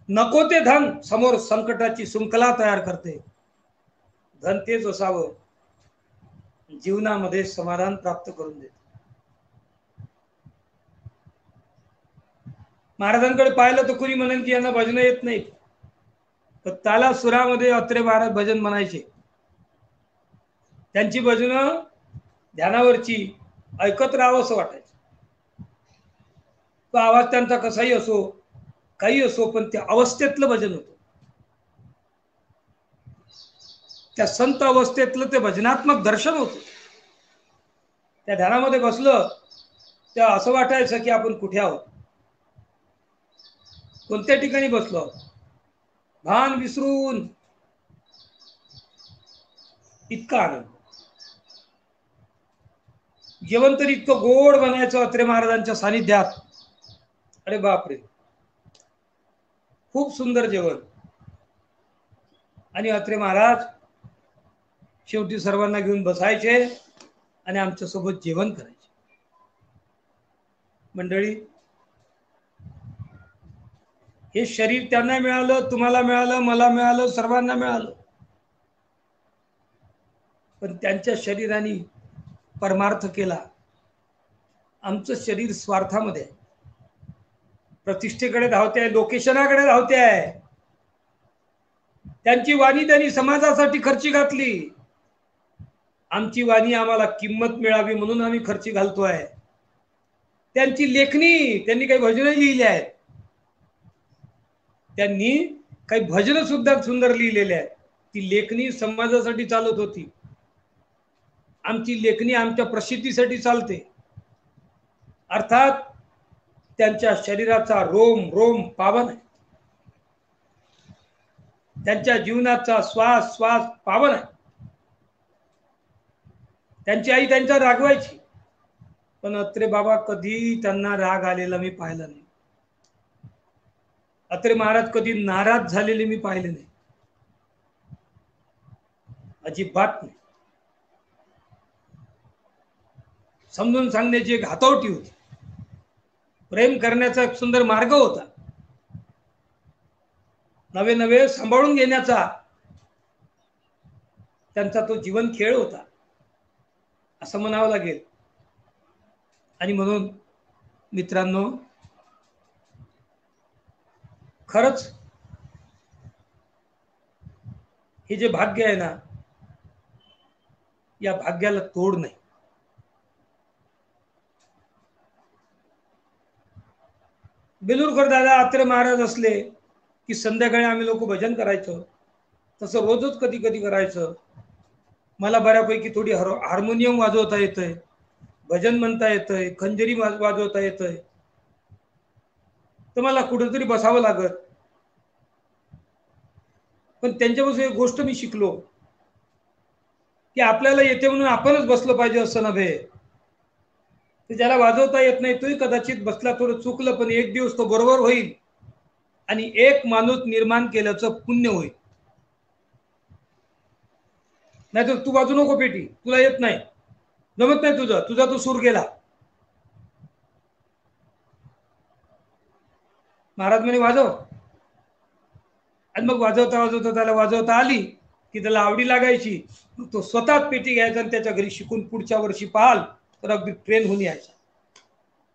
नको ते धन समोर संकटाची शृंखला तयार करते. धन तेच असावं जीवनामध्ये समाधान प्राप्त करून देते. महाराजांकडे पाहिलं तर कुणी म्हणेल की यांना भजन येत नाही. तर ताला सुरामध्ये अत्रे महाराज भजन म्हणायचे. त्यांची भजनं ध्यानावरची ऐकत राहावं असं वाटायचं. तो आवाज त्यांचा कसाही असो, काही असो, पण त्या अवस्थेतलं भजन होतं. त्या संत अवस्थेतलं ते भजनात्मक दर्शन होतं. त्या ध्यानामध्ये बसलं तेव्हा असं वाटायचं की आपण कुठे आहोत, कोणत्या ठिकाणी बसलो, भान विसरून. इतका आनंद. जेवण तर इतकं गोड बनायचं अत्रे महाराजांच्या सानिध्यात. अरे बापरे, खूप सुंदर जेवण. आणि अत्रे महाराज शेवटी सर्वांना घेऊन बसायचे आणि आमच्या सोबत जेवण करायचे. मंडळी, हे शरीर त्यांना मिळालं, तुम्हाला मिळालं, मला मिळालं, सर्वांना मिळालं. पण त्यांच्या शरीराने परमार्थ केला. आमचं शरीर स्वार्थामध्ये आहे, प्रतिष्ठेकडे धावते आहे, लोकेशनाकडे धावते आहे. त्यांची वाणी त्यांनी समाजासाठी खर्ची घातली. आमची वाणी आम्हाला किंमत मिळावी म्हणून आम्ही खर्ची घालतोय. त्यांची लेखणी, त्यांनी काही भजनं लिहिली आहेत, त्यांनी काही भजनं सुद्धा सुंदर लिहिलेले आहेत. ती लेखणी समाजासाठी चालत होती. आमची लेखणी आमच्या प्रसिद्धीसाठी चालते. अर्थात त्यांच्या शरीराचा रोम रोम पावन आहे, त्यांच्या जीवनाचा श्वास श्वास पावन आहे. त्यांची आई त्यांच्या रागवायची, पण अत्रे बाबा कधी त्यांना राग आलेला मी पाहिलं नाही. अत्रे महाराज कधी नाराज झालेले मी पाहिले नाही, अजिबात नाही. समजून सांगण्याची एक हातोटी होती, प्रेम करण्याचा एक सुंदर मार्ग होता, नवे नवे सांभाळून घेण्याचा त्यांचा तो जीवन खेळ होता असं म्हणावं लागेल. आणि म्हणून मित्रांनो, खरंच हे जे भाग्य आहे ना, या भाग्याला तोड नाही. बेलूरकर दादा अत्रे महाराज असले की संध्याकाळी आम्ही लोक भजन करायचो. तसं रोजच कधी कधी करायचं. मला बऱ्यापैकी थोडी हार्मोनियम वाजवता येतंय, भजन म्हणता येतंय, खंजरी वाजवता येतंय. तर मला कुठेतरी बसावं लागत. पण त्यांच्यापासून एक गोष्ट मी शिकलो की आपल्याला येते म्हणून आपणच बसलं पाहिजे असं नव्हे. तर ज्याला वाजवता येत नाही तोही कदाचित बसला, थोडं चुकलं, पण एक दिवस तो बरोबर होईल आणि एक माणूस निर्माण केल्याचं पुण्य होईल. नाही तर तू वाजू नको पेटी, तुला येत नाही, जमत नाही तुझं, तुझा तो सूर गेला. महाराज म्हणे वाजव. आणि मग वाजवता वाजवता त्याला वाजवता आली की त्याला आवडी लागायची. तो स्वतःच पेटी घ्यायचा आणि त्याच्या घरी शिकून पुढच्या वर्षी पाहाल तर अगदी ट्रेन होऊन यायचा.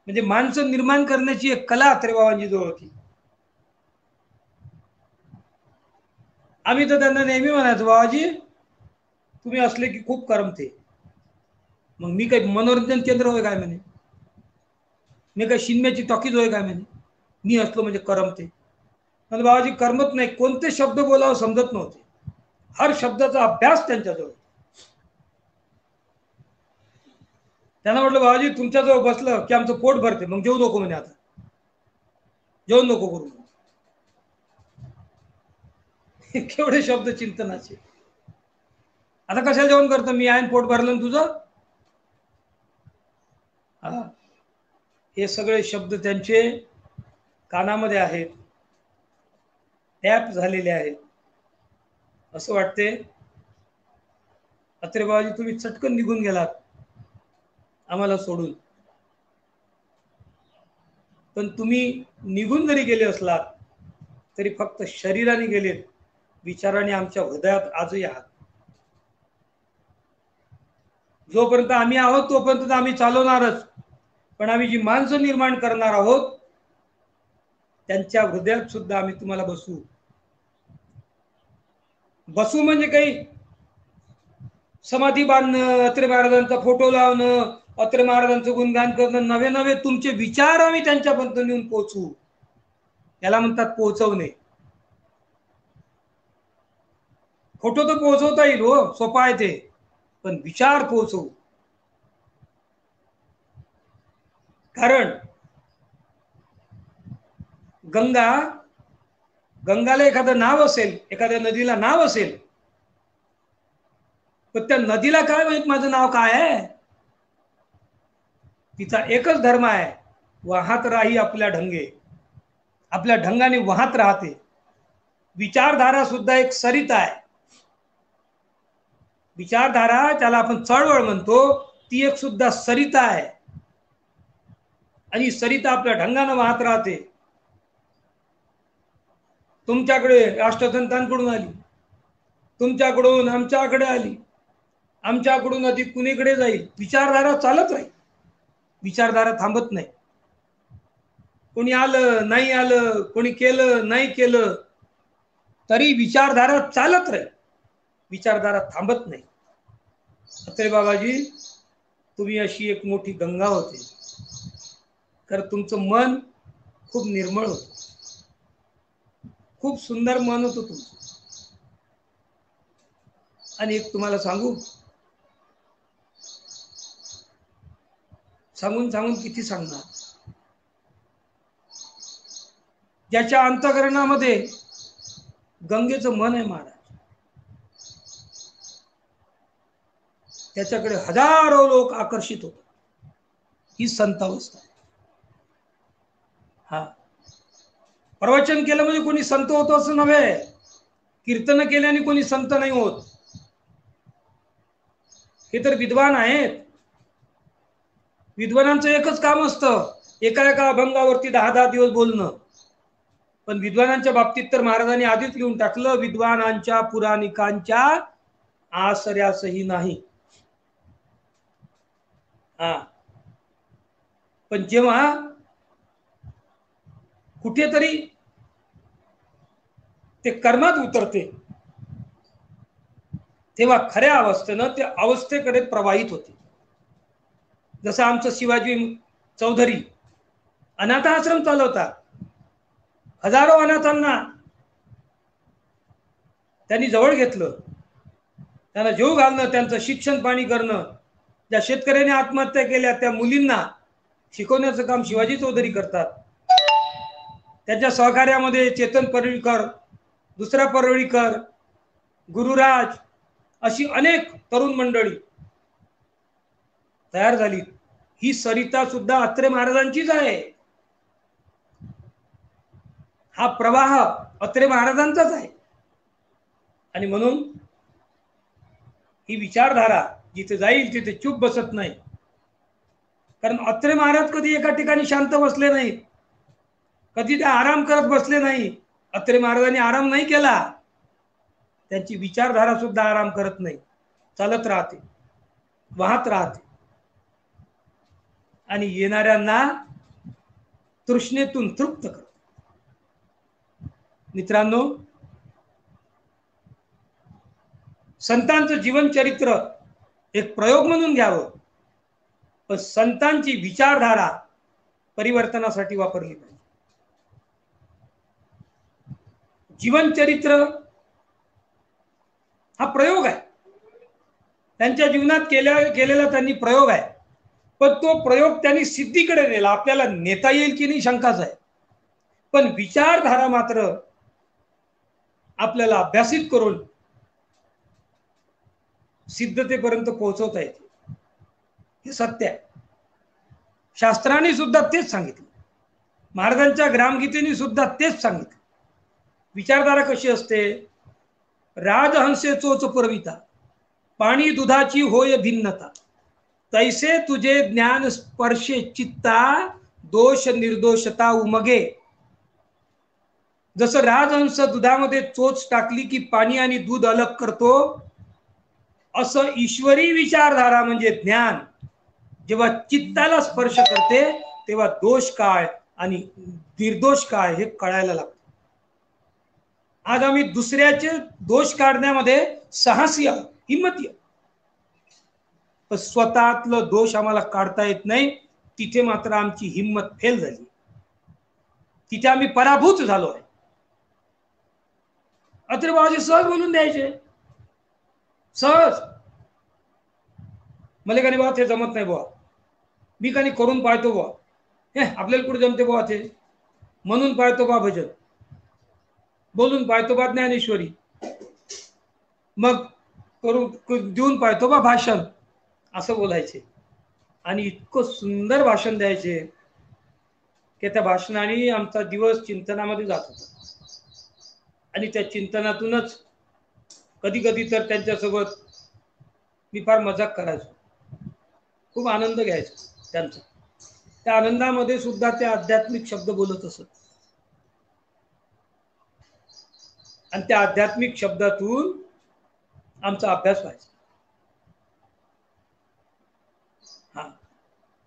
म्हणजे माणसं निर्माण करण्याची एक कला अत्रे बाबांची जवळ होती. आम्ही तर त्यांना नेहमी म्हणायचो, बाबाजी तुम्ही असले की खूप करमते. मग मी काही मनोरंजन केंद्र होय काय म्हणे, मी काही शिन्म्याची टॉकीज होय काय म्हणे, मी असलो म्हणजे करमते. म्हणजे बाबाजी करमत नाही, कोणते शब्द बोलावं समजत नव्हते. हर शब्दाचा अभ्यास त्यांच्याजवळ. त्यांना म्हटलं बाबाजी तुमच्याजवळ बसलं की आमचं पोट भरते, मग जेवू नको म्हणे, आता जेवण नको करू. केवढे शब्द चिंतनाचे. आता कशाला जेवण करतो, मी आहे पोट भरलं तुझं. हा, हे सगळे शब्द त्यांचे कानामध्ये आहेत, टॅप झालेले आहेत. असं वाटते अत्रे बाबाजी तुम्ही चटकन निघून गेलात आम्हाला सोडून. पण तुम्ही निघून जरी गेले असलात तरी फक्त शरीराने गेलेत, विचाराने आमच्या हृदयात आजही आहात. जोपर्यंत आम्ही आहोत तोपर्यंत आम्ही चालवणारच, पण आम्ही जी माणसं निर्माण करणार आहोत त्यांच्या हृदयात सुद्धा आम्ही तुम्हाला बसवू. बसू म्हणजे काही समाधी बांधणं, अत्रे महाराजांचा फोटो लावणं, अत्रे महाराजांचं गुणगान करणं नवे नवे तुमचे विचार आम्ही त्यांच्यापर्यंत नेऊन पोहोचवू, याला म्हणतात पोहोचवणे. फोटो तर पोहोचवता येईल हो, सोपा आहे ते, पण विचार पोहोचवू. कारण गंगाला एखादं नाव असेल, एखाद्या नदीला नाव असेल, पण त्या नदीला काय माहित माझं नाव काय आहे. तिचा एकच धर्म आहे, वाहत राही आपल्या ढंगे, आपल्या ढंगाने वाहत राहते. विचारधारा सुद्धा एक सरिता आहे. विचारधारा त्याला आपण चळवळ म्हणतो, ती एक सुद्धा सरिता आहे. आणि सरिता आपल्या ढंगाने वाहत राहते. तुमच्याकडे राष्ट्रसंतांकडून आली, तुमच्याकडून आमच्याकडे आली, आमच्याकडून अधिक कुणीकडे जाईल. विचारधारा चालत राहील, विचारधारा थांबत नाही. कोणी आलं नाही आलं, कोणी केलं नाही केलं, तरी विचारधारा चालत राहील, विचारधारा थांबत नाही. अत्रे बाबाजी तुम्ही अशी एक मोठी गंगा होते, तर तुमचं मन खूप निर्मळ होतं, खूप सुंदर मन होतं तुमचं. आणि एक तुम्हाला सांगून सांगून किती सांगणार. ज्याच्या अंतःकरणामध्ये गंगेचं मन आहे महाराज, त्याच्याकडे हजारो लोक आकर्षित होतात. ही संतावस्था आहे. हा, प्रवचन केलं म्हणजे कोणी संत होतो असं नव्हे, कीर्तन केल्याने कोणी संत नाही होत. हे तर विद्वान आहेत. विद्वानांचं एकच काम असतं, एका एका अभंगावरती 10-10 दिवस बोलणं. पण विद्वानांच्या बाबतीत तर महाराजांनी आधीच लिहून टाकलं, विद्वानांच्या पुराणिकांच्या आसऱ्यासही नाही. हा, पण जेव्हा कुठेतरी ते कर्मात उतरते तेव्हा खऱ्या अवस्थेनं ते अवस्थेकडे प्रवाहित होते. जसं आमचं शिवाजी चौधरी अनाथ आश्रम चालवतात, हजारो अनाथांना त्यांनी जवळ घेतलं, त्यांना जीव घालणं, त्यांचं शिक्षण पाणी करणं. ज्या शेतकऱ्याने आत्महत्या केल्या त्या मुलींना शिकवण्याचं काम शिवाजी चौधरी करतात. त्याच्या सहकार्यामध्ये चेतन परळीकर, दुसरा परळीकर, गुरुराज अशी अनेक तरुण मंडळी तयार झाली. ही सरिता सुद्धा अत्रे महाराजांचीच आहे. हा प्रवाह अत्रे महाराजांचाच आहे. आणि म्हणून ही विचारधारा जिथे जाईल तिथे चूप बसत नाही. कारण अत्रे महाराज कधी एका ठिकाणी शांत बसले नाही, कधी ते आराम करत बसले नाही. अत्रे महाराजांनी आराम नाही केला. त्यांची विचारधारा सुद्धा आराम करत नाही, चालत राहते, वाहत राहते आणि येणाऱ्यांना तृष्णेतून तृप्त करते. मित्रांनो, संतांचं जीवन चरित्र एक प्रयोग म्हणून घ्यावं, पण संतांची विचारधारा परिवर्तनासाठी वापरली पाहिजे. जीवन चरित्र हा प्रयोग आहे, त्यांच्या जीवनात केलेला त्यांनी प्रयोग आहे. पण तो प्रयोग त्यांनी सिद्धीकडे नेला. आपल्याला नेता येईल की नाही शंकाच आहे, पण विचारधारा मात्र आपल्याला अभ्यासित करून सिद्धतेपर्यंत पोहोचवता येते. हे सत्य आहे. शास्त्रांनी सुद्धा तेच सांगितलं, महाराजांच्या ग्रामगीतेने सुद्धा तेच सांगितलं. विचारधारा कशी असते? राजहंसे चोच पुरविता, पाणी दुधाची होय भिन्नता, तैसे तुझे ज्ञान स्पर्शे चित्ता, दोष निर्दोषता उमगे. जसं राजहंस दुधामध्ये चोच टाकली की पाणी आणि दूध अलग करतो, असं ईश्वरी विचारधारा म्हणजे ज्ञान जेव्हा चित्ताला स्पर्श करते तेव्हा दोष काय आणि निर्दोष काय हे कळायला लागतं. आज आम्ही दुसऱ्याचे दोष काढण्यामध्ये साहसी आहोत, हिंमती, पण स्वतःतलं दोष आम्हाला काढता येत नाही. तिथे मात्र आमची हिंमत फेल झाली, तिथे आम्ही पराभूत झालो आहे. अत्रे बाबाजी सहज बोलून द्यायचे, सहज. मला का नाही बुवा ते जमत नाही बुवा, मी का नाही करून पाहतो बुवा, हे आपल्याला कुठे जमते बुवा ते, म्हणून पाहतो बा भजन, बोलून पाहतो बा ज्ञानेश्वरी, मग करून देऊन पाहतो बा भाषण, असं बोलायचे. आणि इतकं सुंदर भाषण द्यायचे की त्या भाषणाने आमचा दिवस चिंतनामध्ये जात होता. आणि त्या चिंतनातूनच कधी कधी तर त्यांच्यासोबत मी फार मजाक करायचो, खूप आनंद घ्यायचो त्यांचा. त्या आनंदामध्ये सुद्धा ते आध्यात्मिक शब्द बोलत असत आणि त्या आध्यात्मिक शब्दातून आमचा अभ्यास व्हायचा. हा,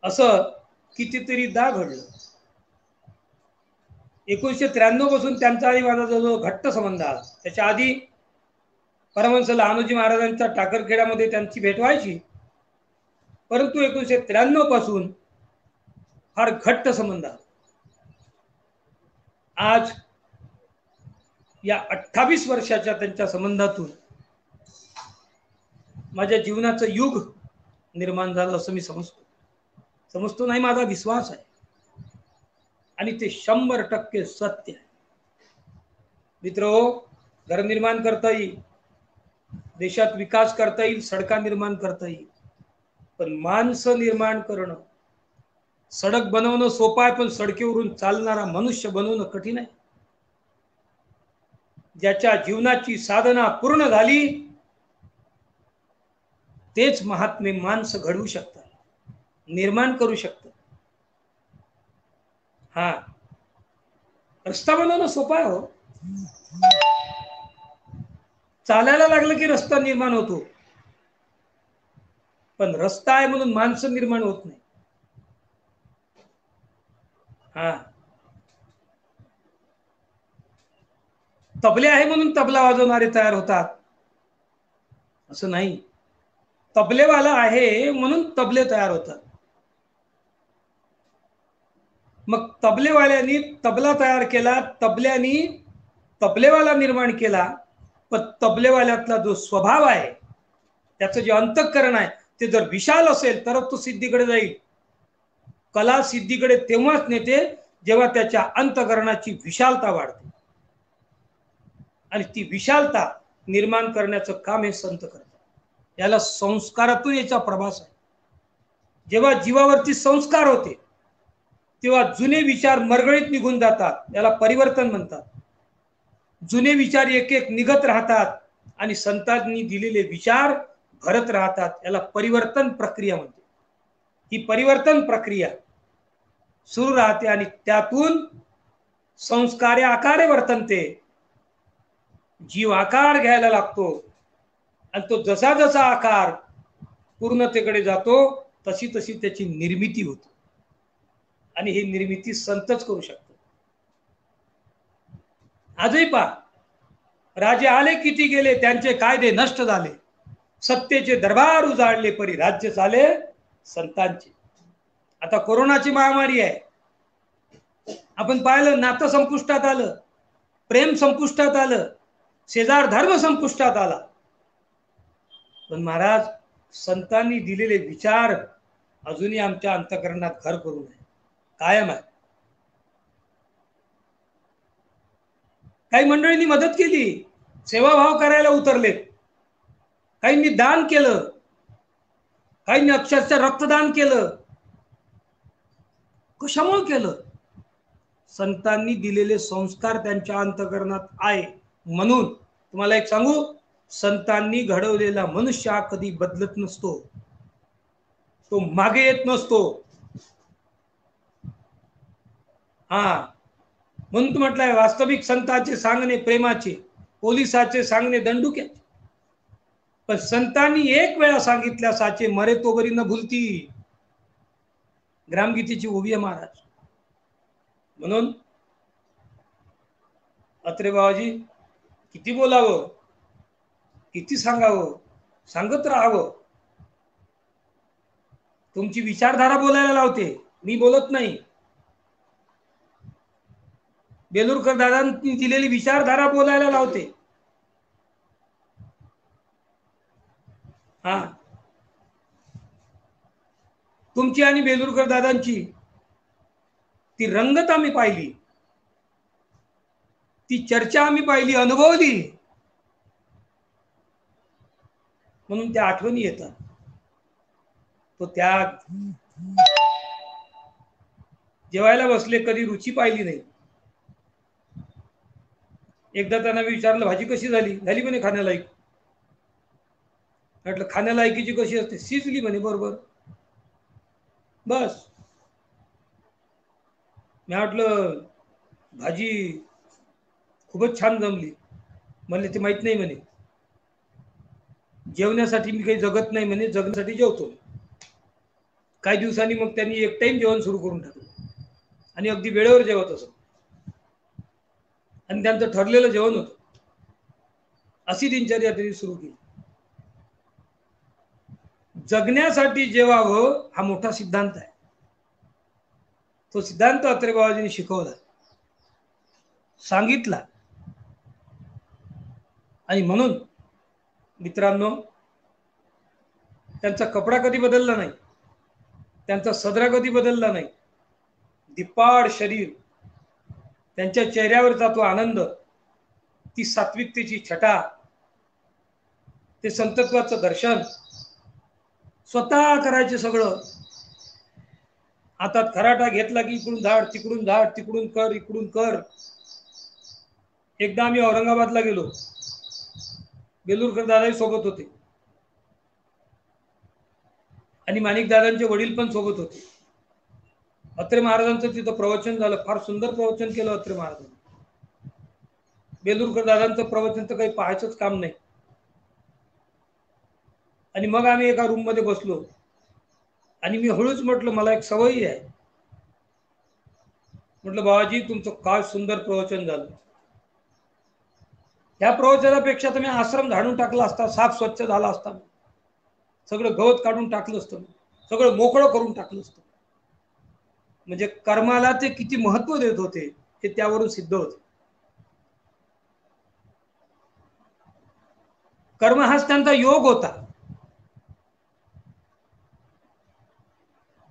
असं कितीतरीदा घडलं. 1993 पासून त्यांचा आणि माझा जो घट्ट संबंध आला. त्याच्या आधी परमहंस लहानोजी महाराजांच्या टाकरखेड्यामध्ये त्यांची भेट व्हायची, परंतु 1993 पासून फार घट्ट संबंध आला. आज या 28 वर्षाच्या त्यांच्या संबंधातून माझ्या जीवनाचं युग निर्माण झालं असं मी समजतो नाही, माझा विश्वास आहे आणि ते 100% सत्य आहे. मित्रहो, घर निर्माण करता येईल, देशात विकास करता येईल, सडका निर्माण करता येईल, पण माणसं निर्माण करणं, सडक बनवणं सोपं आहे, पण सडकेवरून चालणारा मनुष्य बनवणं कठीण आहे. ज्याच्या जीवनाची साधना पूर्ण झाली तेच महात्मे माणसं घडवू शकतात, निर्माण करू शकतात. हा, रस्ता बनवणं सोपं आहे हो, चालायला लागलं की रस्ता निर्माण होतो, पण रस्ता आहे म्हणून माणसं निर्माण होत नाही. हा, तबले आहे म्हणून तबला वाजवणारे तयार होतात असं नाही, तबलेवाला आहे म्हणून तबले तयार होतात. मग तबलेवाल्यांनी तबला तयार केला, तबल्यानी तबलेवाला निर्माण केला, पण तबलेवाल्यातला जो स्वभाव आहे, त्याचं जे अंतःकरण आहे, ते जर विशाल असेल तरच तो सिद्धीकडे जाईल. कला सिद्धीकडे तेव्हाच नेते जेव्हा त्याच्या अंतःकरणाची विशालता वाढते, आणि ती विशालता निर्माण करण्याचं काम हे संत करतात. याला संस्कारातून याचा प्रभास आहे. जेव्हा जीवावरती संस्कार होते तेव्हा जुने विचार मरगळीत निघून जातात, याला परिवर्तन म्हणतात. जुने विचार एक एक निघत राहतात आणि संतांनी दिलेले विचार भरत राहतात याला परिवर्तन प्रक्रिया म्हणते. ही परिवर्तन प्रक्रिया सुरू राहते आणि त्यातून संस्कारे आकारे वर्तनते. जीव आकार घ्यायला लागतो आणि तो जसा जसा आकार पूर्णतेकडे जातो तशी तशी त्याची निर्मिती होते आणि ही निर्मिती संतच करू शकतो. आजही पहा, राजे आले किती गेले, त्यांचे कायदे नष्ट झाले, सत्तेचे दरबार उजाडले, परी राज्य झाले संतांचे. आता कोरोनाची महामारी आहे, आपण पाहिलं, नातं संपुष्टात आलं, प्रेम संपुष्टात आलं, शेजार धर्म संपुष्टात आला. पण महाराज, संतांनी दिलेले विचार अजूनही आमच्या अंतःकरणात घर करून आहे, कायम आहे. काही मंडळींनी मदत केली, सेवाभाव करायला उतरले, काहींनी दान केलं, काहींनी अक्षरशः रक्तदान केलं. कशामुळे केलं? संतांनी दिलेले संस्कार त्यांच्या अंतःकरणात आहे. म्हणून तुम्हाला एक सांगू, संतांनी घडवलेला मनुष्य हा कधी बदलत नसतो, तो मागे येत नसतो. हा, म्हणून म्हटलंय, वास्तविक संतांचे सांगणे प्रेमाचे, पोलिसाचे सांगणे दंडुक्याचे. पण संतांनी एक वेळा सांगितल्या साचे, मरे तो बरी न भूलती. ग्रामगीतेची ओवी आहे महाराज. म्हणून अत्रे बाबाजी, किती बोलावं, किती सांगावं, सांगत राहावं. तुमची विचारधारा बोलायला लावते, मी बोलत नाही. बेलुरकर दादांनी दिलेली विचारधारा बोलायला लावते. हा, तुमची आणि बेलुरकर दादांची ती रंगत आम्ही पाहिली, ती चर्चा आम्ही पाहिली, अनुभवली. म्हणून त्या आठवणी येतात. तो त्याग, जेवायला बसले, कधी रुची पाहिली नाही. एकदा त्यांना मी विचारलं, भाजी कशी झाली? झाली म्हणे खाण्यालायक. म्हटलं, खाण्यालायकीची कशी असते? शिजली म्हणे बरोबर. बस. मी म्हटलं, भाजी खूपच छान जमली. म्हणले, ते माहित नाही म्हणे, जेवण्यासाठी मी काही जगत नाही म्हणे, जगण्यासाठी जेवतो. काही दिवसांनी मग त्यांनी एक टाइम जेवण सुरू करून टाकलं आणि अगदी वेळेवर जेवत असत, आणि त्यांचं ठरलेलं जेवण होतं. अशी दिनचर्या त्यांनी सुरू केली. जगण्यासाठी जेवावं हा मोठा सिद्धांत आहे. तो सिद्धांत अत्रे बाबाजींनी शिकवला, सांगितला. आणि म्हणून मित्रांनो, त्यांचा कपडा कधी बदलला नाही, त्यांचा सदरा कधी बदलला नाही. दिपाड शरीर, त्यांच्या चेहऱ्यावरचा तो आनंद, ती सात्विकतेची छटा, ते संतत्वाचं दर्शन स्वतः करायचे सगळं. हातात खराटा घेतला की इकडून झाड, तिकडून झाड, तिकडून कर, इकडून कर. एकदा आम्ही औरंगाबादला गेलो, बेलुरकर दादाही सोबत होते आणि माणिक दादांचे वडील पण सोबत होते. अत्रे महाराजांचं तिथं प्रवचन झालं, फार सुंदर प्रवचन केलं अत्रे महाराजांनी. बेलुरकर दादांचं प्रवचन तर काही पाहायचंच काम नाही. आणि मग आम्ही एका रूम मध्ये बसलो आणि मी हळूच म्हटलं, मला एक सवयी आहे, म्हटलं, बाबाजी तुमचं काय सुंदर प्रवचन झालं. त्या प्रवचनापेक्षा तर मी आश्रम झाडून टाकला असता, साफ स्वच्छ झाला असता, सगळं गवत काढून टाकलं असतं, सगळं मोकळं करून टाकलं असतं. म्हणजे कर्माला ते किती महत्व देत होते हे त्यावरून सिद्ध होते. कर्म हाच त्यांचा योग होता.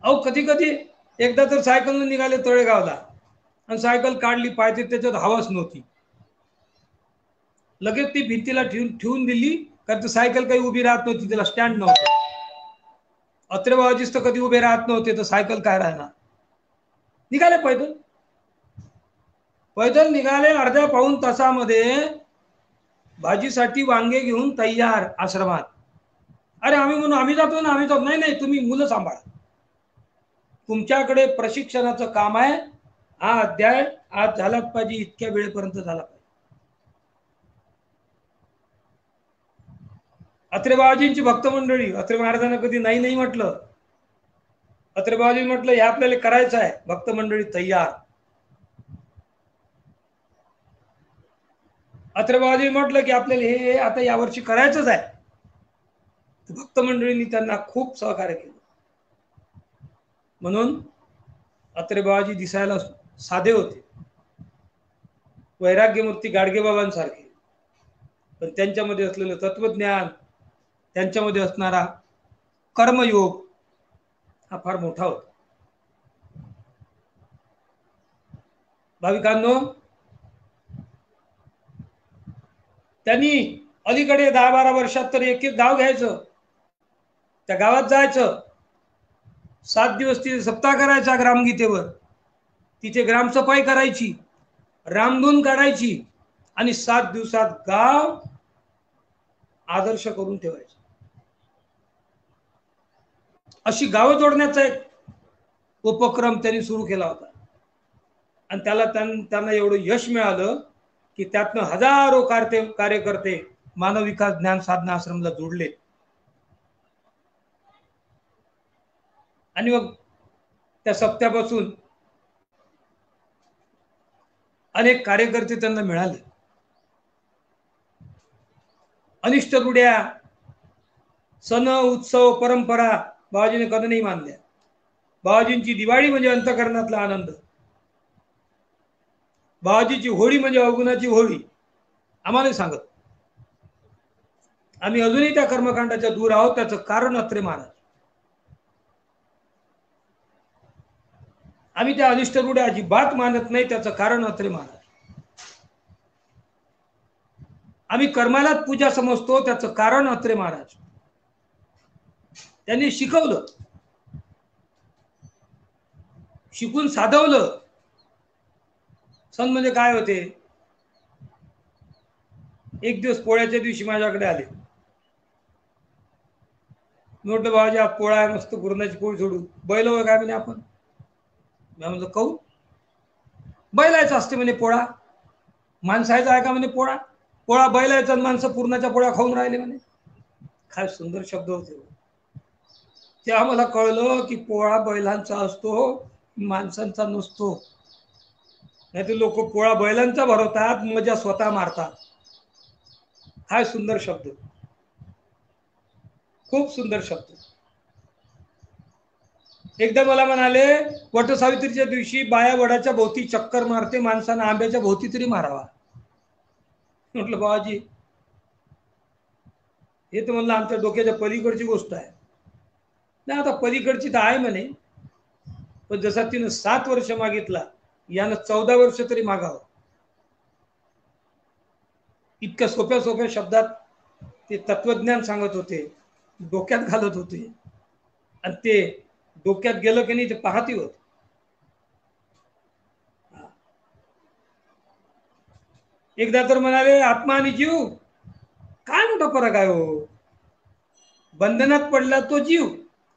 अहो, कधी कधी एकदा तर सायकलनं निघाले तळेगावला आणि सायकल काढली, पाहिजे त्याच्यात हवाच नव्हती. लगेच ती भिंतीला ठेवून दिली, कारण सायकल काही उभी राहत नव्हती, त्याला स्टँड नव्हतं. अत्रे बाबाजीच तर कधी उभे राहत नव्हते, तर सायकल काय राहणार. निघाले पैदल, पैदल निघाले. अर्ध्या पाऊण तासामध्ये भाजीसाठी वांगे घेऊन तयार आश्रमात. अरे आम्ही म्हणून आम्ही जातो ना, आम्ही जातो. नाही नाही, तुम्ही मुलं सांभाळा, तुमच्याकडे प्रशिक्षणाचं काम आहे. हा अध्याय आज झालाच पाहिजे, इतक्या वेळेपर्यंत झाला पाहिजे. अत्रे बाबाजींची भक्त मंडळी, अत्रे महाराजांना कधी नाही नाही म्हटलं. अत्रे बाबाजी म्हटलं हे आपल्याला करायचं आहे, भक्त मंडळी तयार. अत्रे बाबाजी म्हटलं की आपल्याला हे आता यावर्षी करायचंच आहे. भक्त मंडळींनी त्यांना खूप सहकार्य केलं. म्हणून अत्रे बाबाजी दिसायला साधे होते, वैराग्यमूर्ती गाडगेबाबांसारखे, पण त्यांच्यामध्ये असलेलं तत्वज्ञान, त्यांच्यामध्ये असणारा कर्मयोग हा फार मोठा होता. भाविकांनो, त्यांनी अलीकडे 10-12 वर्षात तर एक एक गाव घ्यायचं, त्या गावात जायचं, 7 दिवस तिथे सप्ताह करायचा ग्रामगीतेवर, तिथे ग्रामसफाई करायची, रामधून काढायची, आणि 7 दिवसात गाव आदर्श करून ठेवायचं. अशी गावं जोडण्याचा एक उपक्रम त्यांनी सुरू केला होता. आणि त्याला त्यांना एवढं यश मिळालं की त्यातनं हजारो कार्यकर्ते मानव विकास ज्ञान साधना आश्रमला जोडले. आणि मग त्या सप्त्यापासून अनेक कार्यकर्ते त्यांना मिळाले. अनिष्ट रूढ्या, सण, उत्सव, परंपरा बाबाजीने कधी नाही मानल्या. बाबाजींची दिवाळी म्हणजे अंतकरणातला आनंद, बाबाजीची होळी म्हणजे अवगुणाची होळी. आम्हाला सांगत आम्ही अजूनही त्या कर्मकांडाच्या दूर आहोत, त्याचं कारण अत्रे महाराज. आम्ही त्या अनिष्ट रूढ्या अजिबात मानत नाही, त्याचं कारण अत्रे महाराज. आम्ही कर्मालाच पूजा समजतो, त्याचं कारण अत्रे महाराज. त्यांनी शिकवलं, शिकून साधवलं. सण म्हणजे काय होते. एक दिवस पोळ्याच्या दिवशी माझ्याकडे आले. म्हटलं बाबाजी आज पोळा आहे, मस्त पुरणाची पोळी सोडू. बैल वगैरे काय म्हणे आपण. मी म्हणलं कहू, बैलायचं असते म्हणे पोळा, माणसायचा आहे का म्हणे पोळा. पोळा बैलायचा, माणसं पूर्णाच्या पोळ्या खाऊन राहिले म्हणे. काय सुंदर शब्द होते. ते आम्हाला कळलं की पोळा बैलांचा असतो, माणसांचा नसतो. नाही तर लोक पोळा बैलांचा भरवतात, मजा स्वतः मारतात. काय सुंदर शब्द, खूप सुंदर शब्द. एकदा मला म्हणाले, वटसावित्रीच्या दिवशी बाया वडाच्या भोवती चक्कर मारते, माणसानं आंब्याच्या भोवती तरी मारावा. म्हटलं बाबाजी, हे तर म्हणलं आमच्या डोक्याच्या पलीकडची गोष्ट आहे. नाही आता पलीकडची तर आहे म्हणे, पण जसा तिनं 7 वर्ष मागितला, यानं 14 वर्ष तरी मागावं. इतक्या सोप्या सोप्या शब्दात ते तत्वज्ञान सांगत होते, डोक्यात घालत होते. आणि ते डोक्यात गेलं की नाही ते पाहती होत. एकदा तर म्हणाले, आत्मा आणि जीव काय मोठा फरक आहे हो. बंधनात पडला तो जीव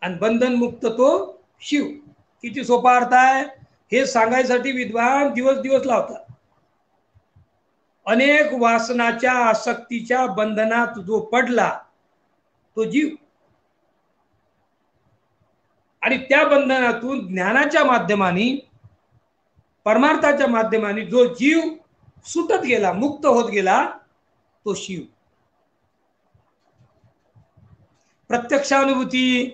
आणि बंधन मुक्त तो शिव. किती सोपा अर्थ आहे. हे सांगायसाठी विद्वान दिवस दिवस लावतात. अनेक वासनाच्या आसक्तीच्या बंधनात जो पडला तो जीव, आणि त्या बंधनातून ज्ञानाच्या माध्यमाने, परमार्थाच्या माध्यमाने जो जीव सुटत गेला, मुक्त होत गेला, तो शिव. प्रत्यक्षानुभूती,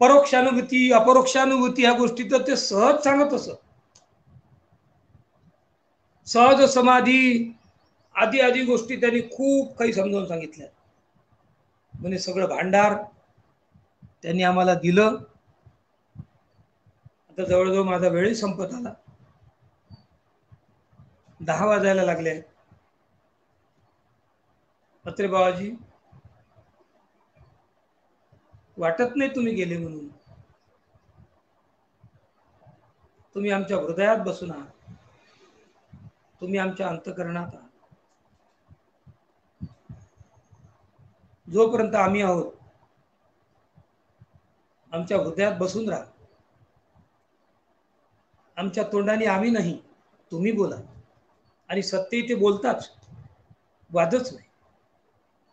परोक्षानुभूती, अपरोक्षानुभूती ह्या गोष्टी तर ते सहज सांगत असत. सहज समाधी आदी आदी गोष्टी त्यांनी खूप काही समजावून सांगितल्या. म्हणजे सगळं भांडार त्यांनी आम्हाला दिलं. आता जवळजवळ माझा वेळही संपत आला, 10 वाजायला लागले. अत्रे बाबाजी, वाटत नाही तुम्ही गेले म्हणून. तुम्ही आमच्या हृदयात बसून आहात, तुम्ही आमच्या अंतःकरणात आहात. जोपर्यंत आम्ही आहोत आमच्या हृदयात बसून राहा. आमच्या तोंडाने आम्ही नाही, तुम्ही बोला. आणि सत्य इथे बोलताच, वादच नाही.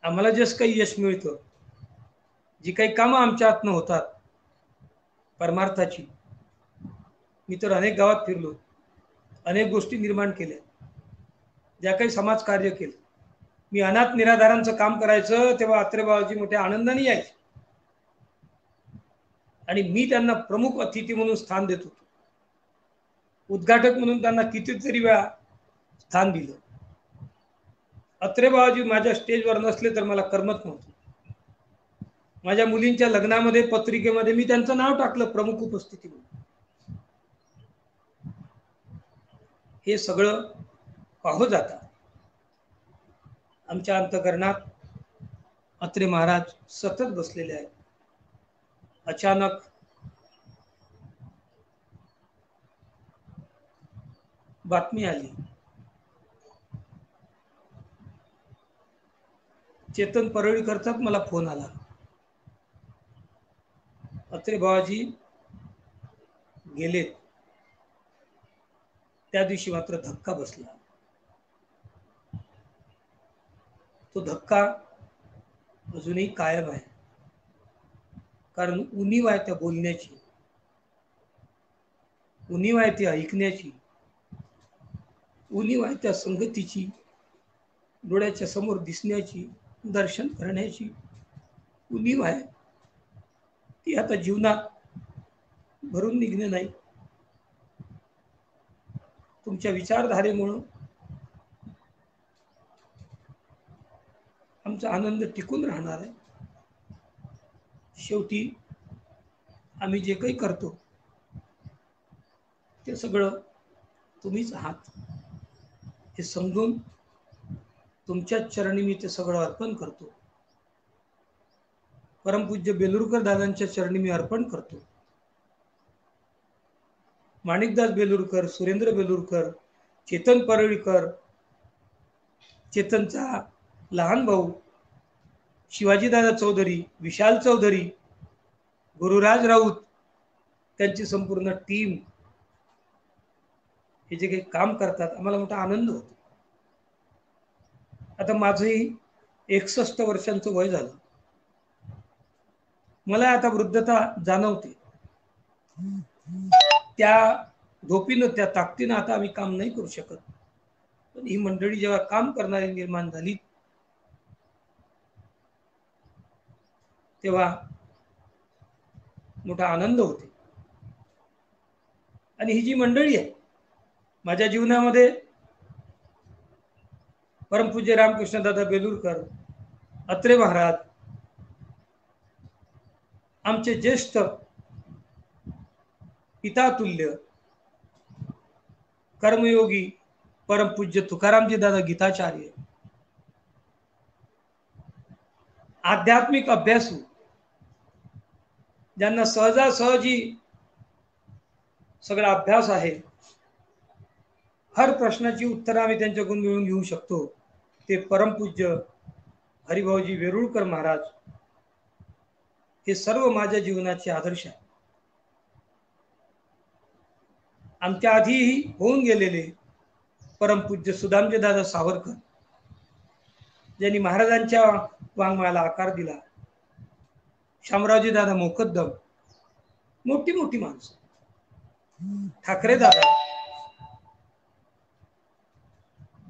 आम्हाला जसं काही यश मिळतं, जी काही कामं आमच्या हातनं होतात परमार्थाची, मी तर अनेक गावात फिरलो, अनेक गोष्टी निर्माण केल्या, ज्या काही समाजकार्य केलं. मी अनाथ निराधारांचं काम करायचं तेव्हा अत्रे बाबाजी मोठ्या आनंदाने यायचे आणि मी त्यांना प्रमुख अतिथी म्हणून स्थान देत होतो. उद्घाटक म्हणून त्यांना कितीतरी वेळा स्थान दिलं. अत्रे बाबाजी माझ्या स्टेजवर नसले तर मला करमत नव्हतं. माझ्या मुलींच्या लग्नामध्ये पत्रिकेमध्ये मी त्यांचं नाव टाकलं प्रमुख उपस्थिती म्हणून. हे सगळं पाहू जाता आमच्या अंतःकरणात अत्रे महाराज सतत बसलेले आहेत. अचानक बातमी आली, चेतन परळीकरचाच मला फोन आला. अत्रे बाबाजी गेलेत. त्या दिवशी मात्र धक्का बसला. तो धक्का अजूनही कायम आहे, कारण उणीव आहे त्या बोलण्याची, उणीव आहे ती ऐकण्याची, उणीव आहे त्या संगतीची, डोळ्याच्या समोर दिसण्याची, दर्शन करण्याची उणीव आहे. ती आता जीवनात भरून निघणे नाही. तुमच्या विचारधारेमुळं आमचा आनंद टिकून राहणार आहे. शेवटी आम्ही जे काही करतो ते सगळं तुम्हीच आहात हे समजून तुमच्याच चरणी मी ते सगळं अर्पण करतो. परमपूज्य बेलूरकर दादांच्या चरणी मी अर्पण करतो. माणिकदास बेलूरकर, सुरेंद्र बेलूरकर, चेतन परळीकर, चेतनचा लहान भाऊ शिवाजीदादा चौधरी, विशाल चौधरी, गुरुराज राऊत, त्यांची संपूर्ण टीम, हे जे काही काम करतात आम्हाला मोठा आनंद होतो. आता माझंही 61 वर्षांचं वय झालं. मला आता वृद्धता जाणवते. त्या धोपीनं, त्या ताकदीनं आता आम्ही काम नाही करू शकत. पण ही मंडळी जेव्हा काम करणारी निर्माण झाली तेव्हा मोठा आनंद होते. आणि ही जी मंडळी आहे माझ्या जीवनामध्ये, परमपूज्य रामकृष्णदादा बेलूरकर, अत्रे महाराज, आमचे ज्येष्ठ पितातुल्य कर्मयोगी परमपूज्य तुकारामजी दादा गीताचार्य, आध्यात्मिक अभ्यासू, ज्यांना सहजासहजी सगळा अभ्यास आहे, हर प्रश्नाची उत्तरं आम्ही त्यांच्याकडून मिळवून घेऊ शकतो, ते परमपूज्य हरिभाऊजी वेरुळकर महाराज, हे सर्व माझ्या जीवनाचे आदर्श आहे. आमच्या आधीही होऊन गेलेले परमपूज्य सुदामजी दादा सावरकर, ज्यांनी महाराजांच्या वाङ्मयाला आकार दिला, शामरावजी दादा मोकद्दम, मोठी मोठी माणसं, ठाकरे दादा,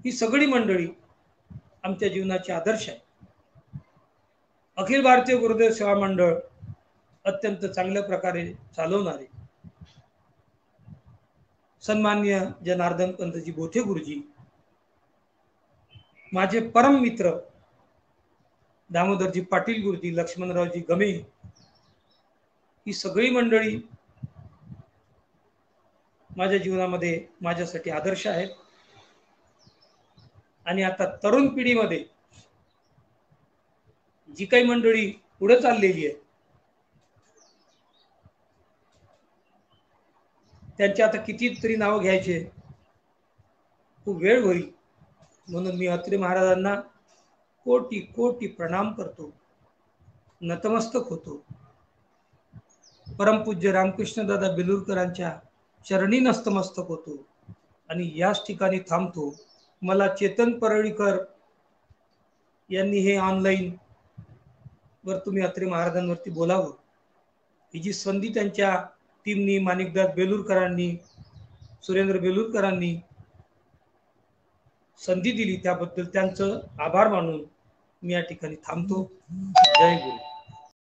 ही सगळी मंडळी आमच्या जीवनाचे आदर्श आहे. अखिल भारतीय गुरुदेव सेवा मंडळ अत्यंत चांगल्या प्रकारे चालवणारे सन्माननीय जनार्दन पंतजी बोथे गुरुजी, माझे परम मित्र दामोदरजी पाटील गुरुजी, लक्ष्मणरावजी गमे, ही सगळी मंडळी माझ्या जीवनामध्ये माझ्यासाठी आदर्श आहेत. आणि आता तरुण पिढीमध्ये जी काही मंडळी पुढे चाललेली आहे त्यांची आता कितीतरी नावं घ्यायचे, खूप वेळ होईल. म्हणून मी अत्रे महाराजांना कोटी कोटी प्रणाम करतो, नतमस्तक होतो. परमपूज्य रामकृष्णदादा बेलूरकरांच्या चरणी नतमस्तक होतो आणि याच ठिकाणी थांबतो. मला चेतन परळीकर यांनी हे ऑनलाईन वर तुम्ही अत्रे महाराजांवरती बोलावं, ही जी संधी त्यांच्या टीमनी, माणिकदास बेलूरकरांनी, सुरेंद्र बेलूरकरांनी संधी दिली, त्याबद्दल त्यांचं आभार मानून मी या ठिकाणी थांबतो. जय गुरु.